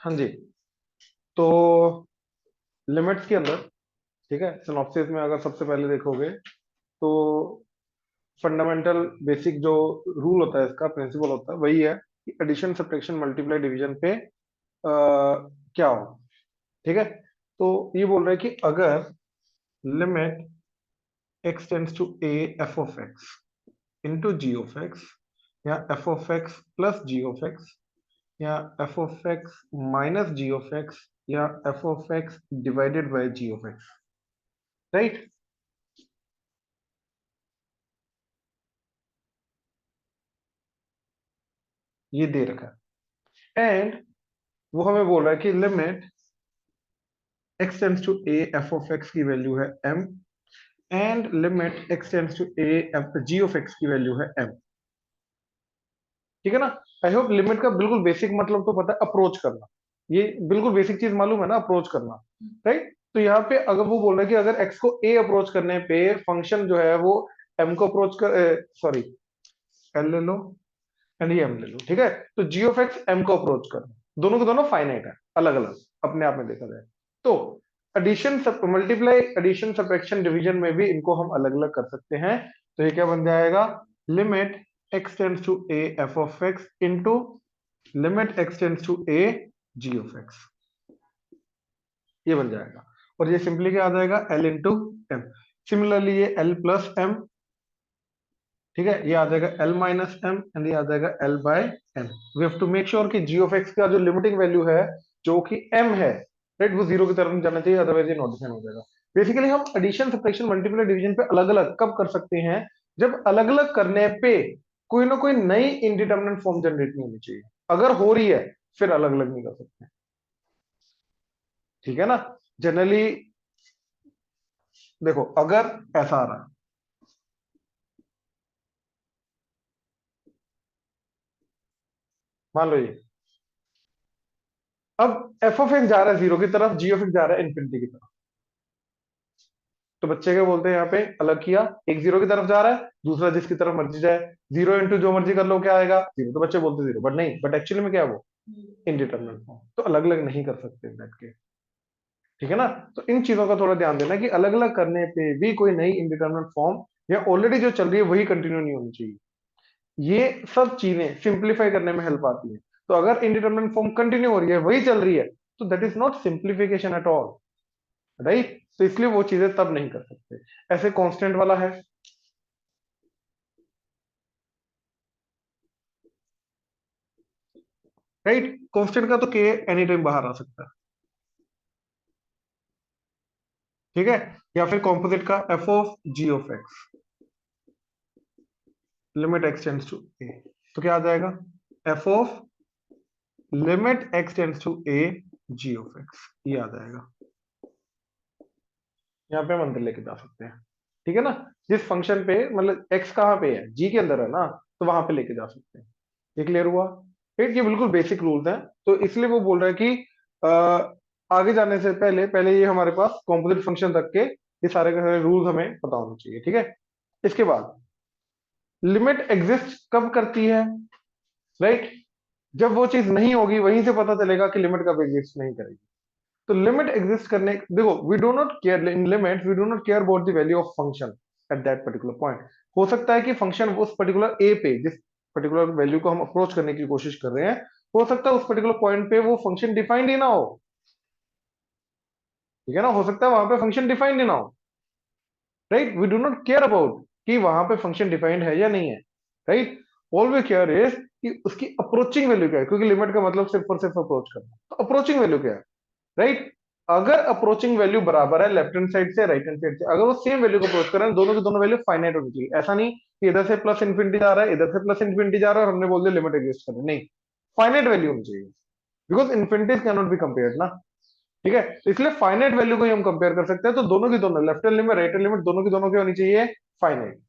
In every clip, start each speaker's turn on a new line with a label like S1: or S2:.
S1: हाँ जी। तो लिमिट्स के अंदर, ठीक है, सिनॉप्सिस में अगर सबसे पहले देखोगे तो फंडामेंटल बेसिक जो रूल होता है, इसका प्रिंसिपल होता है, वही है कि एडिशन सब्ट्रैक्शन मल्टीप्लाई डिवीजन पे क्या हो। ठीक है, तो ये बोल रहा है कि अगर limit x tends to a f of x into ji of x, या f of x plus g of x, या f of x minus g of x, या f of x divided by g of x, right. ये दे रखा है, and वो हमें बोल रहा है कि limit x tends to a f of x की वैल्यू है m, and limit x tends to a g of x की वैल्यू है m। ठीक है ना। आई होप लिमिट का बिल्कुल बेसिक मतलब तो पता है, अप्रोच करना। ये बिल्कुल बेसिक चीज मालूम है ना, अप्रोच करना, राइट। तो यहाँ पे अगर वो बोल रहा है कि अगर x को a अप्रोच करने पे फंक्शन जो है वो m को अप्रोच कर, सॉरी, l ले लो एंड ये m ले लो, ठीक है। तो g ऑफ x m को अप्रोच कर, दोनों के दोनों फाइनाइट है, अलग अलग अपने आप में देखा जाए तो। Addition multiply, addition subtraction division में भी इनको हम अलग अलग कर सकते हैं। तो ये क्या बन जाएगा, limit x tends to a f of x into limit x tends to a g of x, ये बन जाएगा। और ये सिंपली क्या आ जाएगा, l इंटू m। सिमिलरली ये l प्लस m, ठीक है, ये आ जाएगा l माइनस m, एंड ये आ जाएगा l by m। We have to make sure कि g ऑफ x का जो लिमिटिंग वैल्यू है, जो कि m है, राइट, वो जीरो की तरफ नहीं जाना चाहिए, अदरवाइज ये नॉट डिफाइन हो जाएगा। बेसिकली हम एडिशन सब्ट्रैक्शन मल्टीप्लाई डिवीजन पे अलग अलग कब कर सकते हैं, जब अलग अलग करने पे कोई ना कोई नई इनडिटरमिनेट फॉर्म जनरेट नहीं होनी चाहिए। अगर हो रही है फिर अलग अलग नहीं कर सकते, ठीक है ना। जनरली देखो, अगर ऐसा आ रहा है, मान लो ये, अब एफ ऑफ एक्स जा रहा है जीरो की तरफ, जी ऑफ एक्स जा रहा है इन्फिनिटी की तरफ। तो बच्चे क्या बोलते हैं, यहाँ पे अलग किया, एक जीरो की तरफ जा रहा है, दूसरा जिसकी तरफ मर्जी जाए, जीरो इंटू जो मर्जी कर लो क्या आएगा, जीरो। तो बच्चे बोलते जीरो, बट नहीं, बट एक्चुअली में क्या है वो, इनडिटरमिनेट फॉर्म। तो अलग अलग नहीं कर सकते बैठ के, ठीक है ना। तो इन चीजों का थोड़ा ध्यान देना कि अलग अलग करने पे भी कोई नई इनडिटरमिनेट फॉर्म या ऑलरेडी जो चल रही है वही कंटिन्यू नहीं होनी चाहिए। ये सब चीजें सिंप्लीफाई करने में हेल्प आती है। तो अगर इनडिटरमिनेट फॉर्म कंटिन्यू हो रही है, वही चल रही है, तो that is not simplification at all, right. तो इसलिए वो चीजें तब नहीं कर सकते। ऐसे कांस्टेंट वाला है, राइट, कांस्टेंट का तो के एनी टाइम बाहर आ सकता है, ठीक है। या फिर कॉम्पोजिट का F of G of x, limit x tends to A, तो क्या आ जाएगा, F of limit x tends to A ji of X, ये आ जाएगा। यहाँ पे हम अंदर लेके जा सकते हैं, ठीक है ना। जिस फंक्शन पे मतलब एक्स कहाँ पे है, जी के अंदर है ना, तो वहां पे लेके जा सकते हैं। ये क्लियर हुआ, राइट। ये बिल्कुल बेसिक रूल्स हैं। तो इसलिए वो बोल रहा है कि आगे जाने से पहले पहले ये हमारे पास कॉम्पोजिट फंक्शन तक के ये सारे के सारे रूल्स हमें पता होने चाहिए, ठीक है। इसके बाद लिमिट एग्जिस्ट कब करती है, राइट, जब वो चीज नहीं होगी, वहीं से पता चलेगा कि लिमिट कब एग्जिस्ट नहीं करेगी। तो लिमिट एग्जिस्ट करने, देखो, we do not care in limit, we do not care about the value of function at that particular point. हो सकता है कि फंक्शन उस पर्टिकुलर ए पे, जिस पर्टिकुलर वैल्यू को हम अप्रोच करने की कोशिश कर रहे हैं, हो सकता है उस पर्टिकुलर पॉइंट पे वो फंक्शन डिफाइंड ही ना हो, ठीक है ना। हो सकता है वहां पे फंक्शन डिफाइंड ही ना हो, right. We do not care about कि वहां पे फंक्शन डिफाइंड है या नहीं है, right. All we care is कि उसकी अप्रोचिंग वैल्यू क्या है, क्योंकि लिमिट का मतलब सिर्फ और सिर्फ अप्रोच करना। तो अप्रोचिंग वैल्यू क्या है, राइट। अगर अप्रोचिंग वैल्यू बराबर है लेफ्ट हैंड साइड से राइट हैंड साइड से, अगर वो सेम वैल्यू को अप्रोच कर रहे हैं, दोनों की दोनों वैल्यू फाइनाइट होनी चाहिए। ऐसा नहीं कि इधर से प्लस इन्फिनिटी जा रहा है, इधर से प्लस इन्फिनिटी जा रहा है और हमने बोल दिया लिमिट एग्जिस्ट कर रही है। नहीं, फाइनाइट वैल्यू होनी चाहिए, because infinities can not be compared ना, ठीक है। तो इसलिए फाइनाइट वैल्यू को ही हम कंपेयर कर सकते हैं। तो दोनों की दोनों, left hand limit right hand limit, दोनों की दोनों की होनी चाहिए फाइनाइट।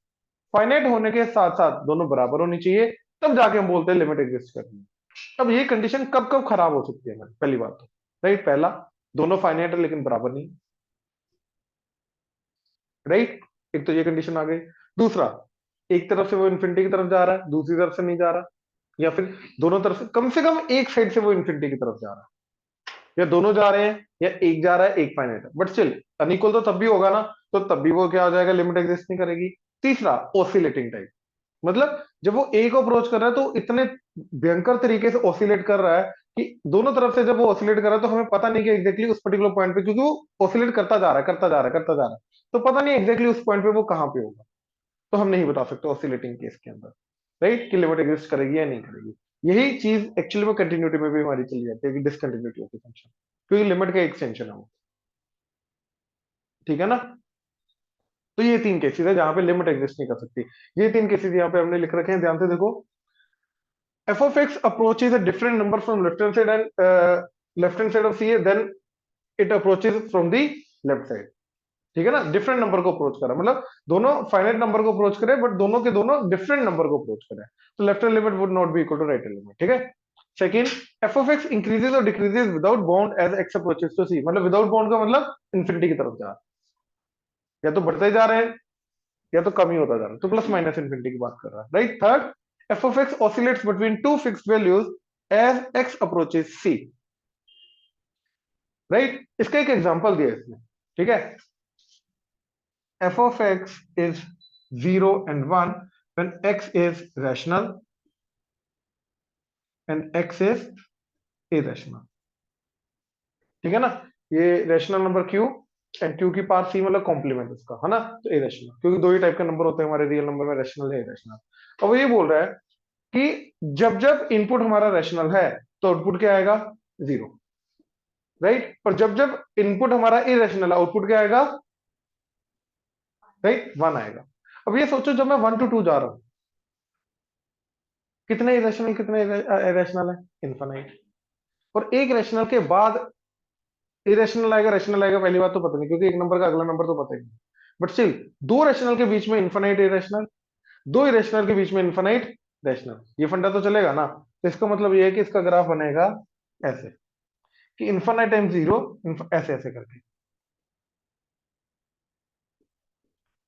S1: फाइनाइट होने के साथ साथ दोनों बराबर होनी चाहिए, तब जाके हम बोलते हैं लिमिट एग्जिस्ट कर रही है। अब ये कंडीशन कब कब खराब हो सकती है, पहली बात तो, राइट, पहला, दोनों फाइनाइट है लेकिन बराबर नहीं, राइट। एक तो ये कंडीशन आ गई। दूसरा, एक तरफ से वो इन्फिनिटी की तरफ जा रहा है, दूसरी तरफ से नहीं जा रहा, या फिर दोनों तरफ से कम एक साइड से वो इन्फिनिटी की तरफ जा रहा है, या दोनों जा रहे हैं या एक जा रहा है, एक फाइनाइट है, बट स्टिल अनइक्वल तो तब भी होगा ना, तो तब भी वो क्या हो जाएगा, लिमिट एग्जिस्ट नहीं करेगी। तीसरा, ऑसिलेटिंग टाइप, मतलब जब वो ए को अप्रोच कर रहा है तो इतने भयंकर तरीके से ऑसिलेट कर रहा है कि दोनों तरफ से जब वो ऑसिलेट कर रहा है तो हमें पता नहीं कि एग्जैक्टली उस पर्टिकुलर पॉइंट पे, क्योंकि वो ऑसिलेट करता जा रहा है, करता जा रहा है, करता जा रहा है, तो पता नहीं एग्जैक्टली उस पॉइंट पे वो कहाँ पे होगा। तो हम नहीं बता सकते ऑसिलेटिंग केस के अंदर, राइट, कि लिमिट एग्जिस्ट करेगी या नहीं करेगी। यही चीज एक्चुअली में कंटिन्यूटी में भी हमारी चली जाती है कि डिसकंटिन्यूटी ऑफ द फंक्शन, क्योंकि लिमिट का एक्सटेंशन है वो। ठीक है ना। तो ये तीन केसेस है जहां पे लिमिट एग्जिस्ट नहीं कर सकती। ये तीन केसेस यहाँ पे हमने लिख रखे हैं, ध्यान से देखो। f of x approaches a different number from left hand side of ca, then it approaches from the left side। ठीक है ना, डिफरेंट नंबर को अप्रोच करा, मतलब दोनों फाइनाइट नंबर को अप्रोच करे, बट दोनों के दोनों डिफरेंट नंबर को अप्रोच करे, तो left hand limit would not be equal to right hand limit. ठीक है। Second, F of X increases और decreases without bound as x approaches to C, मतलब विदाउट बाउंड का मतलब इन्फिनिटी की तरफ जा रहा है, या तो बढ़ते जा रहे हैं या तो कम ही होता जा रहा है, तो प्लस माइनस इन्फिनिटी की बात कर रहा है, right. Third, f of x oscillates between two fixed values as x approaches c, right. इसका एक एग्जांपल दिया इसमें। ठीक है, f of x is 0 and 1 when x is rational and x is irrational। ठीक है ना, ये rational number q and q की पावर c, मतलब कॉम्प्लीमेंट उसका, है ना, तो इरेशनल, क्योंकि दो ही टाइप के नंबर होते हैं हमारे रियल नंबर में, रैशनल है इरेशनल। अब वो ये बोल रहा है कि जब जब इनपुट हमारा रैशनल है तो आउटपुट क्या आएगा, जीरो, राइट। और जब जब इनपुट हमारा इरेशनल है, आउटपुट क्या आएगा, राइट, वन आएगा। अब ये सोचो, जब मैं 1 to 2 जा रहा हूं, कितने इरेशनल, कितने इरेशनल है, इनफाइनाइट। और एक रैशनल के बाद इरेशनल आएगा, रैशनल आएगा, पहली बात तो पता नहीं, क्योंकि एक नंबर का अगला नंबर तो पता ही नहीं, बट स्टिल दो रैशनल के बीच में इनफाइनाइट इरेशनल, दो इरेशनल के बीच में इनफाइनाइट रैशनल, ये फंडा तो चलेगा ना। तो इसका मतलब ये है कि इसका ग्राफ बनेगा ऐसे, कि इनफाइनाइट टाइम जीरो, ऐसे ऐसे करके,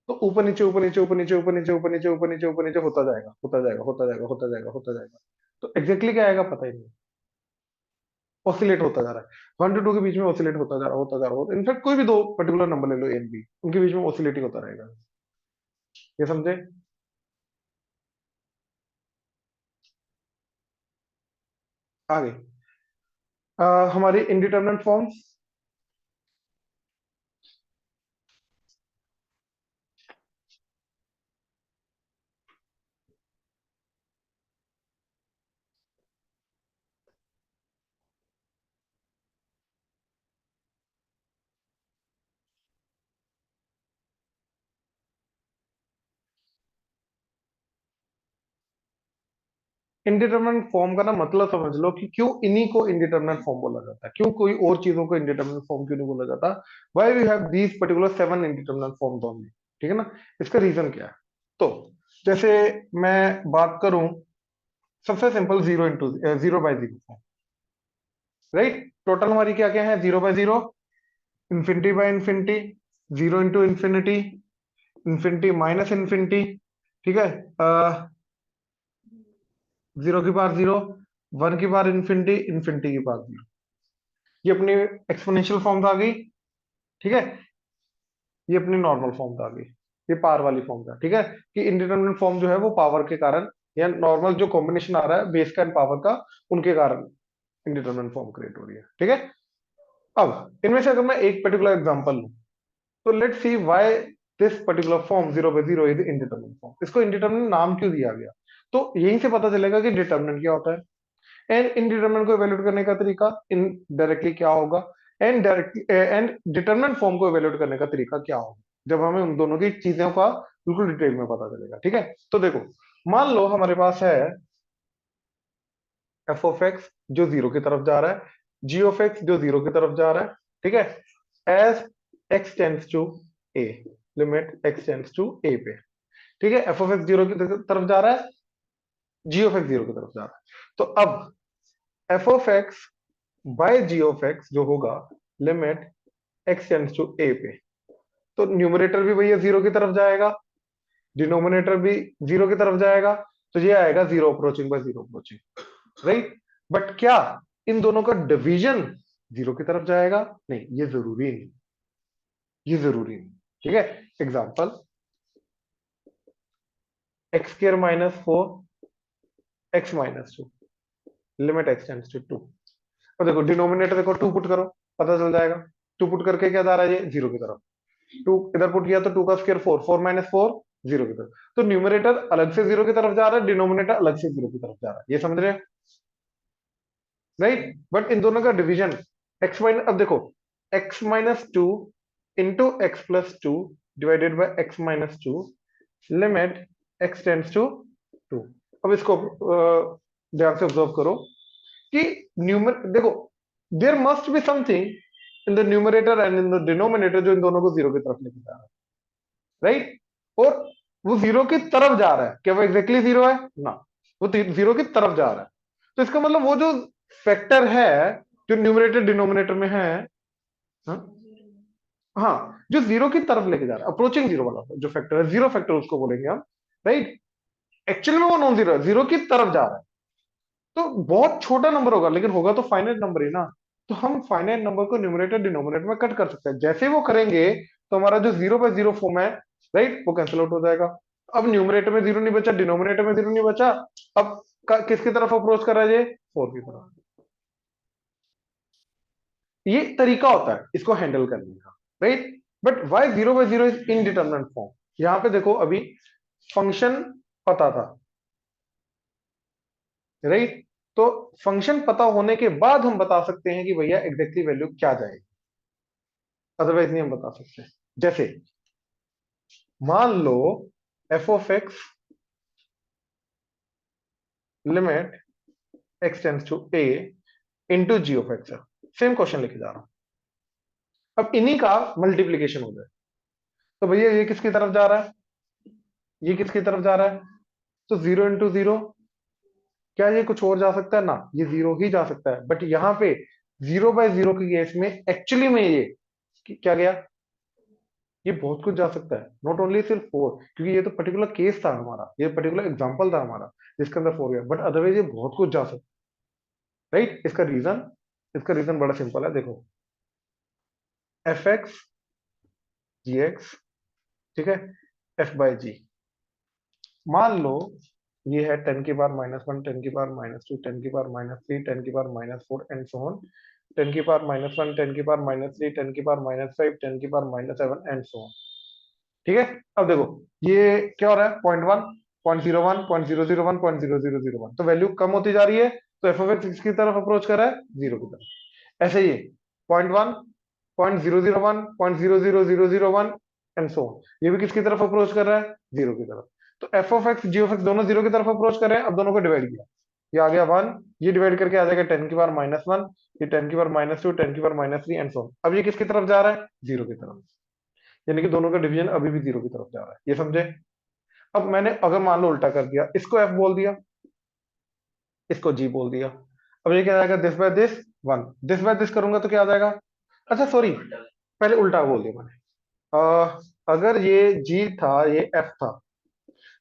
S1: तो ऊपर नीचे ऊपर नीचे ऊपर नीचे ऊपर नीचे ऊपर नीचे ऊपर नीचे ऊपर नीचे होता जाएगा, होता जाएगा, होता जाएगा, होता जाएगा, होता जाएगा। तो एग्जैक्टली क्या आएगा पता ही नहीं, ऑसिलेट होता जा रहा है, 1 to 2 के बीच में ऑसिलेट होता जा रहा, होता जा रहा, इनफैक्ट कोई भी दो पर्टिकुलर नंबर ले लो एन बी, उनके बीच में ऑसिलेटिंग होता रहेगा। ये समझे। आगे हमारी इनडिटरमिनेट फॉर्म्स। इंडिटरमिनेट फॉर्म का ना मतलब समझ लो कि क्यों इन्हीं को इंडिटरमिनेट फॉर्म बोला जाता है, क्यों कोई और चीजों को इंडिटरमिनेट फॉर्म क्यों नहीं बोला जाता, why we have these particular 7 indeterminate forms only. ठीक है ना, इसका रीजन क्या है। तो जैसे मैं बात करूं, सबसे simple zero into zero by zero form, right. Total हमारी क्या क्या है, zero by zero, infinity by infinity, zero into infinity, infinity minus infinity. ठीक है, जीरो की पावर जीरो, वन की पावर इंफिनिटी, इंफिनिटी की पावर जीरो। ये अपनी एक्सपोनेंशियल फॉर्म आ गई। ठीक है, ये अपनी नॉर्मल फॉर्म आ गई, ये पावर वाली फॉर्म था। ठीक है, कि इंडिटरमिनेट फॉर्म जो है वो पावर के कारण, या नॉर्मल जो कॉम्बिनेशन आ रहा है बेस का एंड पावर का, उनके कारण इंडिटरमिनेट फॉर्म क्रिएट हो रही है। ठीक है, अब इनमें से अगर मैं एक पर्टिकुलर एग्जांपल लूं, तो let's see why this particular form zero by zero is indeterminate form. इसको इंडिटरमिनेट नाम क्यों दिया गया, तो यहीं से पता चलेगा कि डिटरमिनेंट क्या होता है, एंड इनडिटरमिनेंट को इवेल्युएट करने का तरीका इनडायरेक्टली क्या होगा, and directly and determinant form को इवेल्युएट करने का तरीका क्या होगा, जब हमें उन दोनों की चीजों का बिल्कुल डिटेल में पता चलेगा। ठीक है, तो देखो, मान लो हमारे पास है एफ ऑफ एक्स जो जीरो की तरफ जा रहा है, जी ऑफ एक्स जो जीरो की तरफ जा रहा है। ठीक है, as X tends to A, limit x tends to ए पे। ठीक है, एफ ऑफ एक्स जीरो की तरफ जा रहा है, जी ऑफ एक्स जीरो की तरफ जा रहा है, तो अब f of x by g of x जो होगा, लिमिट एक्स टेंड्स टू ए पे, तो न्यूमरेटर भी भैया जीरो की तरफ जाएगा, डिनोमिनेटर भी जीरो की तरफ जाएगा, तो ये आएगा zero approaching by zero approaching, right. But क्या इन दोनों का डिवीजन जीरो की तरफ जाएगा? नहीं, ये जरूरी नहीं, ये जरूरी नहीं। ठीक है, example x square minus four x minus two, limit x tends to two. और देखो डिनोमिनेटर देखो, टू पुट करो, पता चल जाएगा। टू पुट करके क्या जा रहा है, ये जीरो की तरफ। टू इधर पुट किया तो टू का square four, four minus four zero की तरफ। तो न्यूमरेटर अलग से जीरो की तरफ जा रहा है, डिनोमिनेटर अलग से जीरो की तरफ जा रहा है, ये समझ रहे हैं? राइट, बट इन दोनों का डिवीजन एक्स माइनस, अब देखो x minus two into x plus two divided by x minus two, limit x tends to two. अब इसको ध्यान से ऑब्जर्व करो कि न्यूमर देखो, there must be something in the numerator and in the denominator जो इन दोनों को जीरो की तरफ लेके जा रहा है, राइट? और वो जीरो की तरफ जा रहा है, क्या वो एग्जैक्टली जीरो है ना, वो जीरो की तरफ जा रहा है। तो इसका मतलब वो जो फैक्टर है जो न्यूमरेटर डिनोमिनेटर में है, हाँ, हाँ, जो जीरो की तरफ लेके जा रहा है, अप्रोचिंग जीरो वाला जो फैक्टर है, जीरो फैक्टर उसको बोलेंगे हम, राइट? एक्चुअल में वो नॉन जीरो है, जीरो की तरफ जा रहा है। तो बहुत छोटा नंबर होगा, लेकिन होगा तो फाइनाइट नंबर ही ना। तो हम फाइनाइट नंबर को न्यूमरेटर डिनोमिनेटर में कट कर सकते हैं। जैसे ही वो करेंगे तो हमारा जो जीरो बाय जीरो फॉर्म है, राइट, वो कैंसिल आउट हो जाएगा। अब न्यूमरेटर में जीरो नहीं बचा, डिनोमिनेटर में जीरो नहीं बचा। अब किसकी तरफ अप्रोच कर रहा है, ये फोर की तरफ। ये तरीका होता है इसको हैंडल करने का, right? But why zero by zero is indeterminate form? यहां पे देखो, अभी फंक्शन पता था, राइट? तो फंक्शन पता होने के बाद हम बता सकते हैं कि भैया एग्जैक्टली वैल्यू क्या जाएगी, अदरवाइज नहीं हम बता सकते। जैसे मान लो F of x limit x tends to A into ji of X है। सेम क्वेश्चन लिखे जा रहा हूं, अब इन्हीं का मल्टीप्लीकेशन हो जाए तो भैया ये किसकी तरफ जा रहा है, ये किसकी तरफ जा रहा है? तो जीरो इंटू जीरो, क्या ये कुछ और जा सकता है ना, ये जीरो ही जा सकता है। बट यहां पे जीरो बाय जीरो के केस में एक्चुअली में ये क्या गया, ये बहुत कुछ जा सकता है, नॉट ओनली सिर्फ फोर, क्योंकि ये तो पर्टिकुलर केस था हमारा, ये पर्टिकुलर एग्जांपल था हमारा जिसके अंदर फोर गया, बट अदरवाइज ये बहुत कुछ जा सकता है, राइट? इसका रीजन बड़ा सिंपल है, देखो एफ एक्स जी एक्स, ठीक है, एफ बाई जी। मान लो ये है टेन की पावर माइनस वन, टेन की पावर माइनस टू, टेन की पावर माइनस थ्री, टेन की power minus four and so on, ten की पावर माइनस वन, टेन की पावर माइनस थ्री, टेन की पावर माइनस फाइव, टेन की power minus seven and so on. ठीक है, अब देखो ये क्या हो रहा है, point one, point zero one, point zero zero one, point zero zero zero one, तो वैल्यू कम होती जा रही है। तो एफ ऑफ एक्स की तरफ अप्रोच कर रहा है, जीरो की तरफ। ऐसे ही point one, point zero zero one, point zero zero zero zero one and so on, ये भी किसकी तरफ अप्रोच कर रहा है, जीरो की तरफ। तो f of x ji of x दोनों जीरो की तरफ अप्रोच कर रहे हैं। अब दोनों को डिवाइड किया, ये आ गया वन, ये डिवाइड करके आ जाएगा टेन की पावर माइनस वन, ये टेन की पावर माइनस टू, टेन की power minus three and so on. अब ये किसकी तरफ जा रहा है, जीरो की तरफ, यानी कि दोनों का डिवीजन अभी भी जीरो की तरफ जा रहा है, ये समझे? अब मैंने अगर मान लो उल्टा कर दिया, इसको एफ बोल दिया, इसको जी बोल दिया, अब ये क्या आ जाएगा, this by this one, this by this करूंगा तो क्या आ जाएगा, अच्छा सॉरी, पहले उल्टा बोल दिया मैंने। अगर ये जी था, ये एफ था,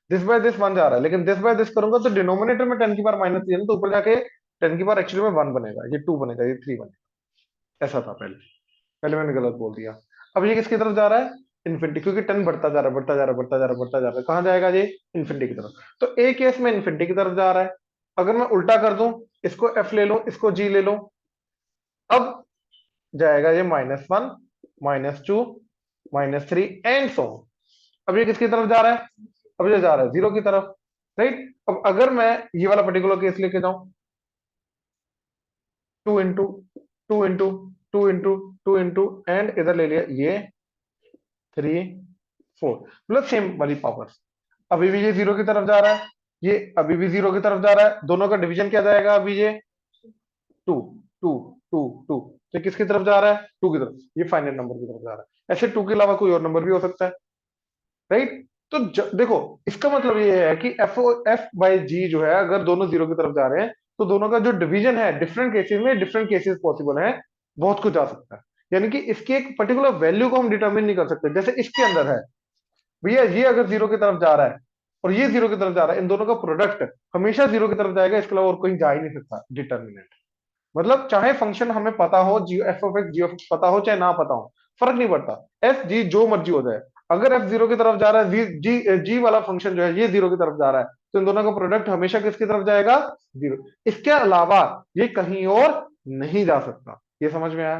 S1: दिस बाय दिस वन जा रहा है, लेकिन दिस बाय दिस करूंगा तो डिनोमिनेटर में टेन की पावर माइनस थ्री है ना, तो ऊपर जाके टेन की पावर एक्चुअली में वन बनेगा, ये टू बनेगा, ये थ्री बनेगा। ऐसा था पहले, पहले मैंने गलत बोल दिया। अब ये किसकी तरफ जा रहा है, इन्फिनिटी, क्योंकि टन बढ़ता जा रहा है, बढ़ता जा रहा है, बढ़ता जा रहा है, बढ़ता जा रहा है, कहां जाएगा ये, इन्फिनिटी की तरफ। तो ए केस में इन्फिनिटी की तरफ जा रहा है। अगर मैं उल्टा कर दूं, इसको एफ ले लो, इसको जी ले लो, अब जाएगा ये minus one, minus two, minus three and so. अब ये किसकी तरफ जा रहा है, अब ये जा रहा है जीरो की तरफ, राइट? अब अगर मैं ये वाला पर्टिकुलर केस लेके जाऊं, two into two into two into two into and इधर ले लिया ये थ्री फोर, मतलब सेम वाली पावर, अभी भी ये जीरो की तरफ जा रहा है, ये अभी भी जीरो की तरफ जा रहा है, दोनों का डिवीजन क्या जाएगा, अभी ये टू, टू, टू, टू, तो किसकी तरफ जा रहा है, टू की तरफ, ये फाइनल नंबर की तरफ जा रहा है। ऐसे टू के अलावा कोई और नंबर भी हो सकता है, राइट? तो देखो, इसका मतलब ये है कि एफ एफ बाई जी जो है, अगर दोनों जीरो की तरफ जा रहे हैं तो दोनों का जो डिवीजन है डिफरेंट केसेस में, डिफरेंट केसेस पॉसिबल है, बहुत कुछ आ सकता है। यानी कि इसकी एक पर्टिकुलर वैल्यू को हम डिटरमिन नहीं कर सकते। जैसे इसके अंदर है, भैया ये अगर जीरो की तरफ जा रहा है और ये जीरो की तरफ जा रहा है, इन दोनों का प्रोडक्ट हमेशा जीरो की तरफ जाएगा, इसके अलावा और कहीं जा ही नहीं सकता डिटर्मिनेंट। मतलब चाहे फंक्शन हमें पता हो, G F of x ji of X पता हो चाहे ना पता हो, फर्क नहीं पड़ता, एफ जी जो मर्जी हो जाए। अगर एफ जीरो की तरफ जा रहा है, जी जी वाला फंक्शन जो है ये जीरो की तरफ जा रहा है, तो इन दोनों का प्रोडक्ट हमेशा किसकी तरफ जाएगा? जीरो। इसके अलावा ये कहीं और नहीं जा सकता। ये समझ में आया?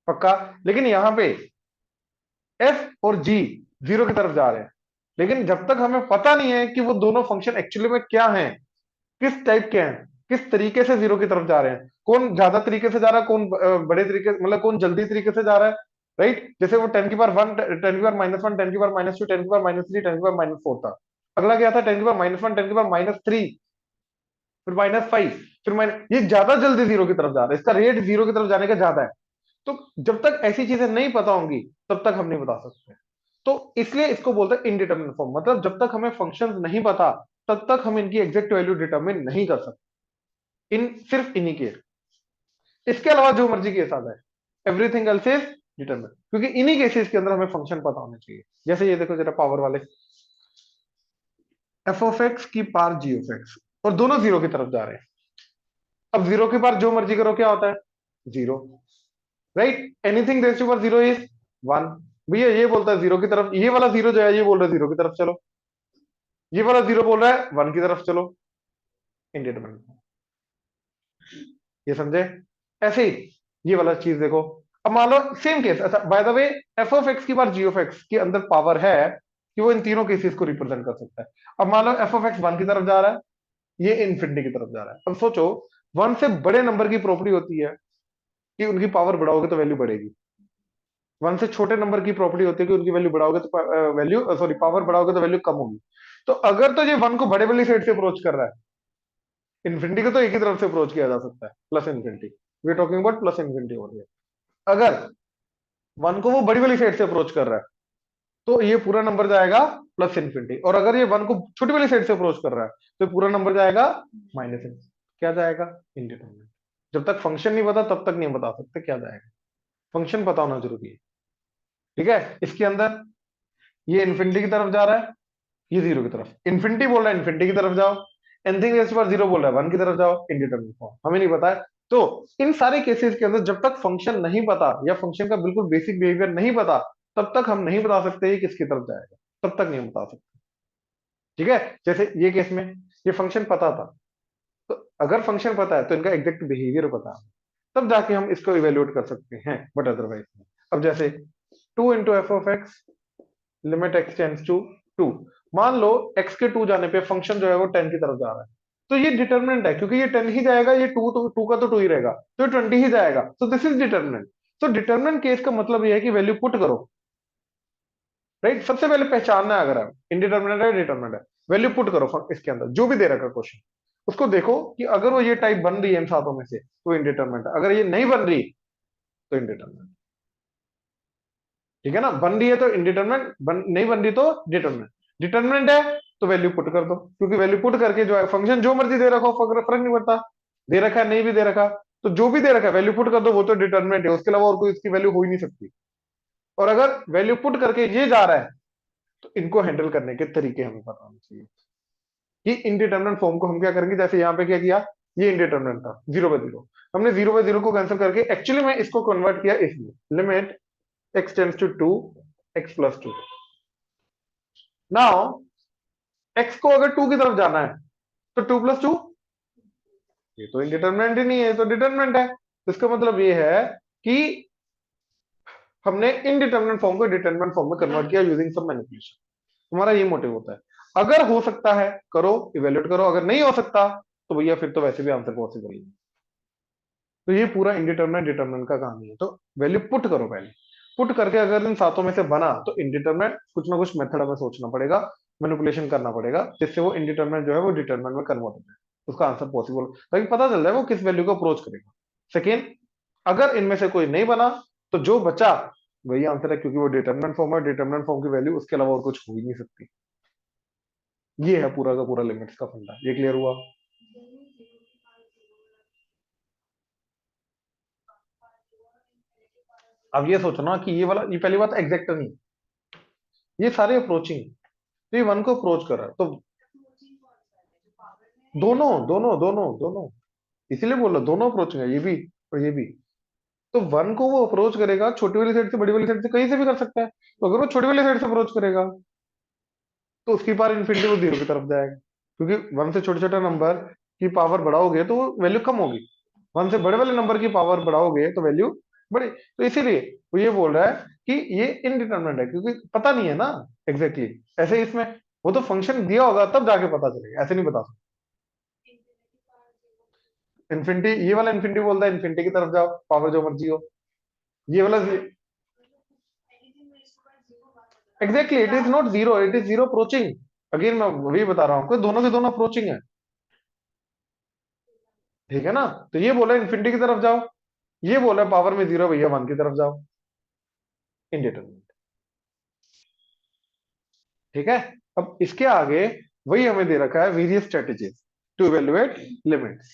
S1: पक्का? लेकिन यहां पे एफ और जी जीरो की तरफ जा रहे हैं, लेकिन जब तक हमें पता नहीं है कि वो दोनों फंक्शन एक्चुअली में क्या हैं, किस टाइप के हैं, किस तरीके से जीरो की तरफ जा रहे हैं, कौन ज्यादा तरीके से जा रहा है, कौन बड़े तरीके, मतलब कौन जल्दी तरीके से जा रहा है, राइट? जैसे वो टेन की पावर वन, टेन की पावर माइनस वन, टेन की पावर माइनस टू, टेन की पावर माइनस थ्री, टेन की पावर माइनस फोर था। अगला क्या था? टेन की पावर माइनस वन, टेन की पावर माइनस थ्री, फिर माइनस फाइव, फिर माइनस, ये ज्यादा जल्दी जीरो की तरफ जा रहा है, इसका रेट जीरो की तरफ जाने का ज्यादा है। तो जब तक ऐसी चीजें नहीं पता होंगी तब तक हम नहीं बता सकते। तो इसलिए इसको बोलते हैं इनडिटरमिनेट फॉर्म, मतलब जब तक हमें फंक्शंस नहीं पता तब तक हम इनकी एग्जैक्ट वैल्यू डिटरमिन नहीं कर सकते, इन सिर्फ इन्हीं केस। इसके अलावा जो मर्जी केस आ जाए, एवरीथिंग एल्स इज डिटरमिन, क्योंकि इन्हीं केसेस के अंदर हमें फंक्शन पता होने चाहिए। जैसे ये देखो जरा पावर वाले, एफ ऑफ एक्स की पावर जी ऑफ एक्स, और दोनों जीरो की तरफ जा रहे हैं। अब जीरो की पावर जो मर्जी करो क्या होता है? Zero, right? Anything raise to power zero is one. भैया ये बोलता है जीरो की तरफ, ये वाला जीरो जो है ये बोल रहा है जीरो की तरफ चलो, ये वाला जीरो बोल रहा है वन की तरफ चलो, इंडिटरमिनेट। ये समझे? ऐसे ही ये वाला चीज देखो। अब मान लो सेम केस, अच्छा by the way, F of x की बार जी ऑफ एक्स के अंदर पावर है कि वो इन तीनों केसेस को रिप्रेजेंट कर सकता है। अब मान लो एफ ऑफ एक्स वन की तरफ जा रहा है, ये इन्फिनिटी की तरफ जा रहा है। अब सोचो, वन से बड़े नंबर की प्रॉपर्टी होती है कि उनकी पावर बढ़ाओगे तो वैल्यू बढ़ेगी, वन से छोटे नंबर की प्रॉपर्टी होती है कि उनकी वैल्यू बढ़ाओगे तो वैल्यू, सॉरी, पावर बढ़ाओगे तो वैल्यू कम होगी। तो अगर तो ये वन को बड़े वाली साइड से अप्रोच कर रहा है, इन्फिनिटी को तो एक ही तरफ से अप्रोच किया जा सकता है, plus infinity, we talking about plus infinity हो रही है। अगर वन को वो बड़ी वाली साइड से अप्रोच कर रहा है तो ये पूरा नंबर जाएगा प्लस इन्फिनिटी, और अगर ये वन को छोटी वाली साइड से अप्रोच कर रहा है तो पूरा नंबर जाएगा माइनस इन्फिनिटी। क्या जाएगा? इंडिटरमिनेट। जब तक फंक्शन नहीं पता तब तक नहीं बता सकते क्या जाएगा, फंक्शन पता होना जरूरी है। ठीक है? इसके अंदर ये इन्फिनिटी की तरफ जा रहा है, ये जीरो की तरफ, इन्फिनिटी बोल रहा है इन्फिनिटी की तरफ जाओ, anything raise to power zero बोल रहा है वन की तरफ जाओ, इंडिटरमिनेट फॉर्म। हमें नहीं पता है। तो इन सारे केसेस के अंदर जब तक फंक्शन नहीं पता या फंक्शन का बिल्कुल बेसिक बिहेवियर नहीं पता तब तक हम नहीं बता सकते ये किसकी तरफ जाएगा, तब तक नहीं बता सकते। ठीक है? जैसे ये केस में ये फंक्शन पता था, तो अगर फंक्शन पता है तो इनका एग्जैक्ट बिहेवियर पता है, तब जाके हम इसको इवेल्युएट कर सकते हैं, बट अदरवाइज। अब जैसे two into f of x limit x tends to two, मान लो एक्स के टू जाने पे फंक्शन जो है वो टेन की तरफ जा रहा है, तो ये डिटरमिनेंट है क्योंकि ये टेन ही जाएगा, ये टू तो टू का तो टू ही रहेगा, तो ट्वेंटी ही जाएगा, तो दिस इज डिटरमिनेंट। तो डिटरमिनेंट केस का मतलब ये है कि वैल्यू पुट करो, राइट? सबसे पहले पहचानना है अगर आप इनडिटरमिनेंट है डिटरमिनेंट है, वैल्यू पुट करो इसके अंदर जो भी दे रखा क्वेश्चन, उसको देखो कि अगर वो ये टाइप बन रही है इन सातों में से तो इनडिटरमिनेंट है, अगर ये नहीं बन रही तो इनडिटरमिनेंट। ठीक है ना? बन रही है तो इनडिटरमिनेंट, नहीं बन रही तो डिटरमिनेंट। डिटरमिनेंट है तो वैल्यू पुट कर दो, क्योंकि वैल्यू पुट करके जो है फंक्शन जो मर्जी दे रखा हो फर्क फर्क नहीं पड़ता, दे रखा है नहीं भी दे रखा, तो जो भी दे रखा है वैल्यू पुट कर दो, वो तो डिटरमिनेंट है, उसके अलावा और कोई इसकी वैल्यू हो ही नहीं सकती। और अगर वैल्यू पुट करके ये जा रहा है तो इनको हैंडल करने के तरीके हमें पता होने चाहिए कि इनडिटरमिनेंट फॉर्म को हम क्या करेंगे। जैसे यहाँ पे क्या किया, ये इनडिटरमिनेंट था, जीरो बाय जीरो, हमने जीरो बाय जीरो को कैंसिल करके एक्चुअली में इसको कन्वर्ट किया इसमें, limit x tends to two x plus two. Now x को अगर टू की तरफ जाना है तो टू प्लस टू, ये तो इंडिटरमिनेंट ही नहीं है, ये तो डिटरमिनेंट है। तो इसका मतलब ये है कि हमने इनडिटरमिनेंट फॉर्म को डिटरमिनेंट फॉर्म में कन्वर्ट किया यूजिंग सम मैनिपुलेशन। हमारा ये मोटिव होता है। अगर हो सकता है करो, इवेल्युएट करो, अगर नहीं हो सकता तो भैया फिर तो वैसे भी आंसर पॉसिबल नहीं। तो ये पूरा इनडिटरमिनेट डिटरमिनेंट का कहानी है। तो वैल्यू पुट करो पहले, पुट करके अगर इन सातों में से बना तो इनडिटरमिनेट कुछ ना कुछ मेथड हमें सोचना पड़ेगा, मैनिपुलेशन करना पड़ेगा, जिससे वो इनडिटरमिनेट जो है वो डिटरमिनेंट में कन्वर्ट हो जाए, उसका आंसर पॉसिबल, ताकि पता चल जाए वो किस वैल्यू को अप्रोच करेगा। सेकेंड, अगर इनमें से कोई नहीं बना तो जो बचा वही आंसर है, क्योंकि वो डिटरमिनेंट फॉर्म है, डिटरमिनेंट फॉर्म की वैल्यू उसके अलावा और कुछ हो ही नहीं सकती। ये है पूरा का पूरा लिमिट्स का फंडा। ये क्लियर हुआ? अब ये सोचो ना कि ये वाला, ये पहली बात एग्जैक्ट नहीं, ये सारे अप्रोचिंग, तो ये वन को अप्रोच कर रहा है, तो दोनों दोनों दोनों दोनों, इसीलिए बोल रहा दोनों अप्रोचिंग है, ये भी और ये भी। तो वन को वो अप्रोच करेगा छोटी वाली साइड से, बड़ी वाली साइड से, कहीं से भी कर सकता है। तो अगर वो छोटी वाली साइड से अप्रोच करेगा तो उसकी पावर इन्फिनिटी वो जीरो की तरफ जाएगा, क्योंकि वन से छोटे छोटे नंबर की पावर बढ़ाओगे तो वैल्यू कम होगी, वन से बड़े वाले नंबर की पावर बढ़ाओगे तो वैल्यू बड़ी। तो इसीलिए वो ये बोल रहा है कि ये इनडिटरमिनेट है, क्योंकि पता नहीं है ना एग्जैक्टली exactly। ऐसे इसमें वो तो फंक्शन दिया होगा तब जाके पता चलेगा, ऐसे नहीं बता सकते। इन्फिनिटी, ये वाला इन्फिनिटी बोलता है इन्फिनिटी की तरफ जाओ, पावर जो मर्जी हो। ये वाला exactly, it is not zero, it is zero approaching. Again मैं वही बता रहा हूँ आपको, दोनों के दोनों अप्रोचिंग है, ठीक है ना। तो ये बोला इन्फिनिटी की तरफ जाओ, ये बोला पावर में जीरो भैया वन की तरफ जाओ, इनडिटरमिनेट। ठीक है। अब इसके आगे वही हमें दे रखा है various strategies to evaluate limits.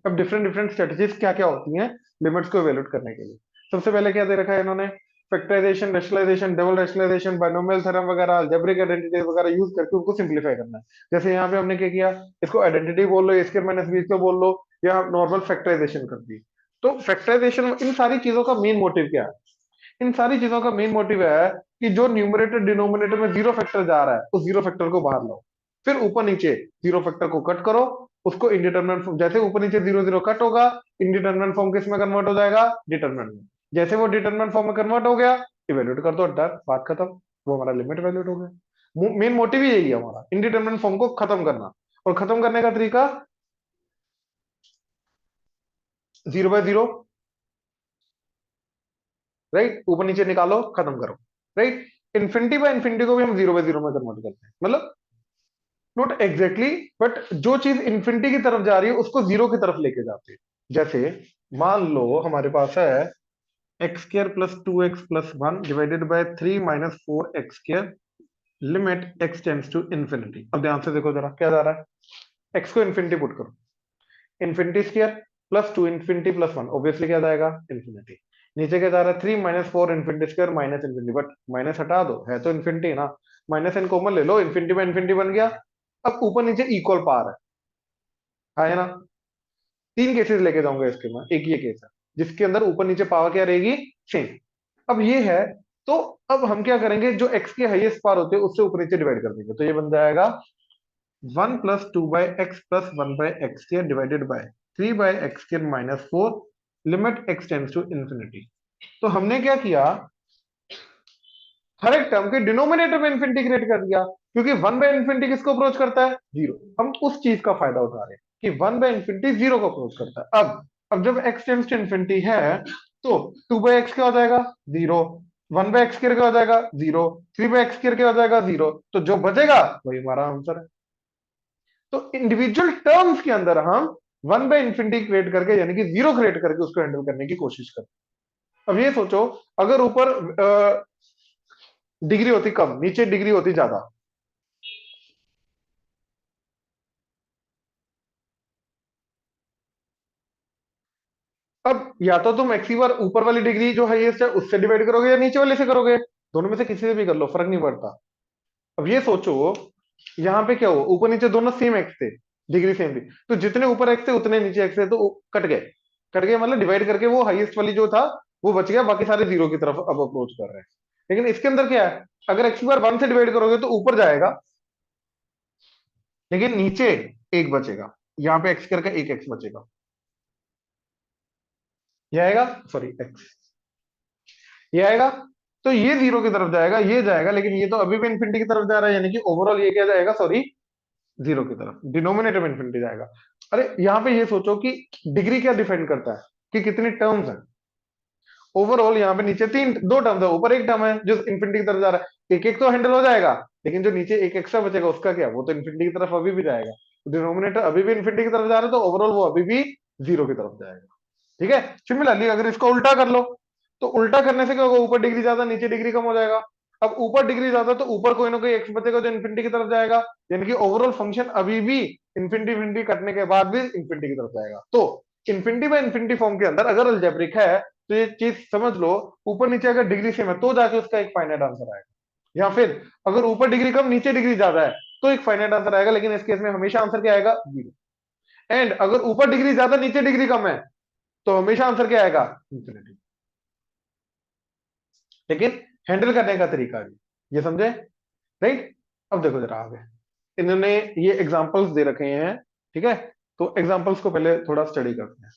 S1: अब डिफरेंट डिफरेंट स्ट्रेटेजीज क्या क्या होती हैं लिमिट्स को इवेलुएट करने के लिए। सबसे पहले क्या दे रखा है इन्होंने, factorization, rationalization, double rationalization, binomial theorem वगैरह, अलजेब्रिक आइडेंटिटी वगैरह यूज करके उनको सिंपलीफाई करना है। जैसे यहाँ पे हमने क्या किया, इसको आइडेंटिटी बोल लो, स्क्वायर माइनस बी स्क्वायर बोल लो, या नॉर्मल फैक्टराइजेशन कर दी। तो फैक्टराइजेशन, इन सारी चीजों का मेन मोटिव क्या है, इन सारी चीजों का मेन मोटिव है कि जो न्यूमरेटर डिनोमिनेटर में जीरो फैक्टर जा रहा है उस जीरो फैक्टर को बाहर लाओ, फिर ऊपर नीचे जीरो फैक्टर को कट करो, उसको इंडिटरमिनेट फॉर्म, जैसे ऊपर नीचे जीरो जीरो कट होगा, इंडिटरमिनेट फॉर्म किस में कन्वर्ट हो जाएगा, डिटरमिनेंट में। जैसे वो डिटरमिनेंट फॉर्म में कन्वर्ट हो गया, इवेल्यूट कर दो, डन, बात खत्म। वो हमारा लिमिट वैल्यूट हो गया। मेन मोटिव ही यही है हमारा, इंडिटरमिनेट फॉर्म को खत्म करना। और खत्म करने का तरीका जीरो बाय जीरो, राइट, ऊपर नीचे निकालो, खत्म करो, राइट। इन्फिनिटी बाय इन्फिनिटी को भी हम जीरो बाय जीरो में कन्वर्ट करते हैं, मतलब नॉट एग्जैक्टली, बट जो चीज इन्फिनिटी की तरफ जा रही है उसको जीरो की तरफ लेके जाते हैं। जैसे मान लो हमारे पास है x square plus two x plus one divided by three minus four x square, limit x tends to infinity. अब ध्यान से देखो जरा क्या जा रहा है, एक्स को इन्फिनिटी पुट करो, infinity square plus to infinity plus one, obviously क्या जाएगा, इन्फिनिटी। नीचे क्या जा रहा है, three minus four infinity square minus infinity, but minus हटा दो, है तो इन्फिनिटी ना, माइनस एन कॉमन ले लो, इन्फिनिटी में इन्फिनिटी बन गया। अब ऊपर नीचे इक्वल पार है ना। तीन केसेस लेके जाऊंगा इसके में, एक ये केस है जिसके अंदर ऊपर नीचे पावर क्या रहेगी, सेम। अब ये है, तो अब हम क्या करेंगे, जो एक्स के हाईएस्ट पार होते हैं उससे ऊपर नीचे डिवाइड कर देंगे, तो ये बन जाएगा one plus two by x plus one by x square divided by three by x square minus four, limit x tends to infinity. तो हमने क्या किया, हर एक टर्म के डिनोमिनेटर में इन्फिनिटी क्रिएट कर दिया, क्योंकि वन बाय इन्फिनिटी किसको अप्रोच करता है, जीरो। हम उस चीज का फायदा उठा रहे हैं कि वन बाय इन्फिनिटी जीरो को अप्रोच करता है। अब जब एक्स टेंड्स टू इन्फिनिटी है तो टू बाय एक्स क्या हो जाएगा, zero, one by x square क्या हो जाएगा, zero, three by x square क्या हो जाएगा, जीरो। तो जो बचेगा वही हमारा आंसर है। तो इंडिविजुअल टर्म्स के अंदर हम वन बाय इन्फिनिटी क्रिएट करके, यानी कि जीरो क्रिएट करके उसको हैंडल करने की कोशिश करते हैं। अब ये सोचो, अगर ऊपर डिग्री होती कम, नीचे डिग्री होती ज्यादा, अब या तो तुम एक्स बार ऊपर वाली डिग्री जो हाईएस्ट है उससे डिवाइड करोगे या नीचे वाले से करोगे, दोनों में से किसी से भी कर लो, फर्क नहीं पड़ता। अब ये सोचो, यहाँ पे क्या हुआ, ऊपर नीचे दोनों सेम एक्स थे, डिग्री सेम थी, तो जितने ऊपर एक्स थे उतने नीचे एक्स थे, तो कट गए। कट गए मतलब डिवाइड करके वो हाईएस्ट वाली जो था वो बच गया, बाकी सारे जीरो की तरफ अब अप्रोच कर रहे हैं। लेकिन इसके अंदर क्या है, अगर एक्स बार वन से डिवाइड करोगे तो ऊपर जाएगा, लेकिन नीचे एक बचेगा, यहाँ पे एक्स करके एक एक्स बचेगा, ये आएगा, सॉरी एक्स, ये आएगा। तो ये जीरो की तरफ जाएगा, ये जाएगा, लेकिन ये तो अभी भी इन्फिनिटी की तरफ जा रहा है, यानी कि ओवरऑल ये क्या जाएगा, सॉरी, जीरो की तरफ, डिनोमिनेटर में इन्फिनिटी जाएगा। अरे यहाँ पे ये सोचो कि डिग्री क्या डिफाइन करता है, कि कितनी टर्म्स हैं। ओवरऑल यहाँ पे नीचे तीन, दो टर्म्स है, ऊपर एक टर्म है जो इन्फिनिटी की तरफ जा रहा है, एक एक तो हैंडल हो जाएगा, लेकिन जो नीचे एक एक्स्ट्रा बचेगा उसका क्या, वो तो इन्फिनिटी की तरफ अभी भी जाएगा। डिनोमिनेटर अभी भी इन्फिनिटी की तरफ जा रहा है, तो ओवरऑल वो अभी भी जीरो की तरफ जाएगा। ठीक है। सिमिलरली अगर इसको उल्टा कर लो, तो उल्टा करने से क्या होगा, ऊपर डिग्री ज्यादा नीचे डिग्री कम हो जाएगा। अब ऊपर डिग्री ज्यादा तो ऊपर कोई ना कोई एक्स बचेगा जो इन्फिनिटी की तरफ जाएगा, यानी कि ओवरऑल फंक्शन अभी भी इन्फिनिटी इन्फिनिटी कटने के बाद भी इन्फिनिटी की तरफ जाएगा। तो इन्फिनिटी बाय इन्फिनिटी फॉर्म के अंदर अगर अलजेब्रिक है तो ये चीज समझ लो, ऊपर नीचे अगर डिग्री सेम है तो जाके उसका एक फाइनाइट आंसर आएगा, या फिर अगर ऊपर डिग्री कम नीचे डिग्री ज्यादा है तो एक फाइनाइट आंसर आएगा, लेकिन इस केस में हमेशा आंसर क्या आएगा, जीरो। एंड अगर ऊपर डिग्री ज्यादा नीचे डिग्री कम है तो हमेशा आंसर क्या आएगा, इंफिनिटी। लेकिन हैंडल करने का तरीका भी ये समझे, राइट। अब देखो जरा आगे, इन्होंने ये एग्जांपल्स दे रखे हैं, ठीक है। तो एग्जांपल्स को पहले थोड़ा स्टडी करते हैं।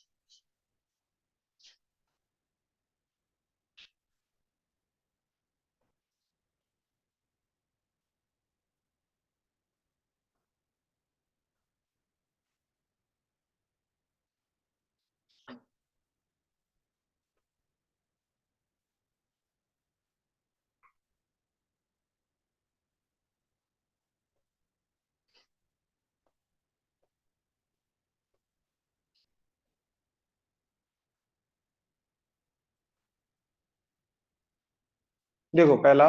S1: देखो पहला,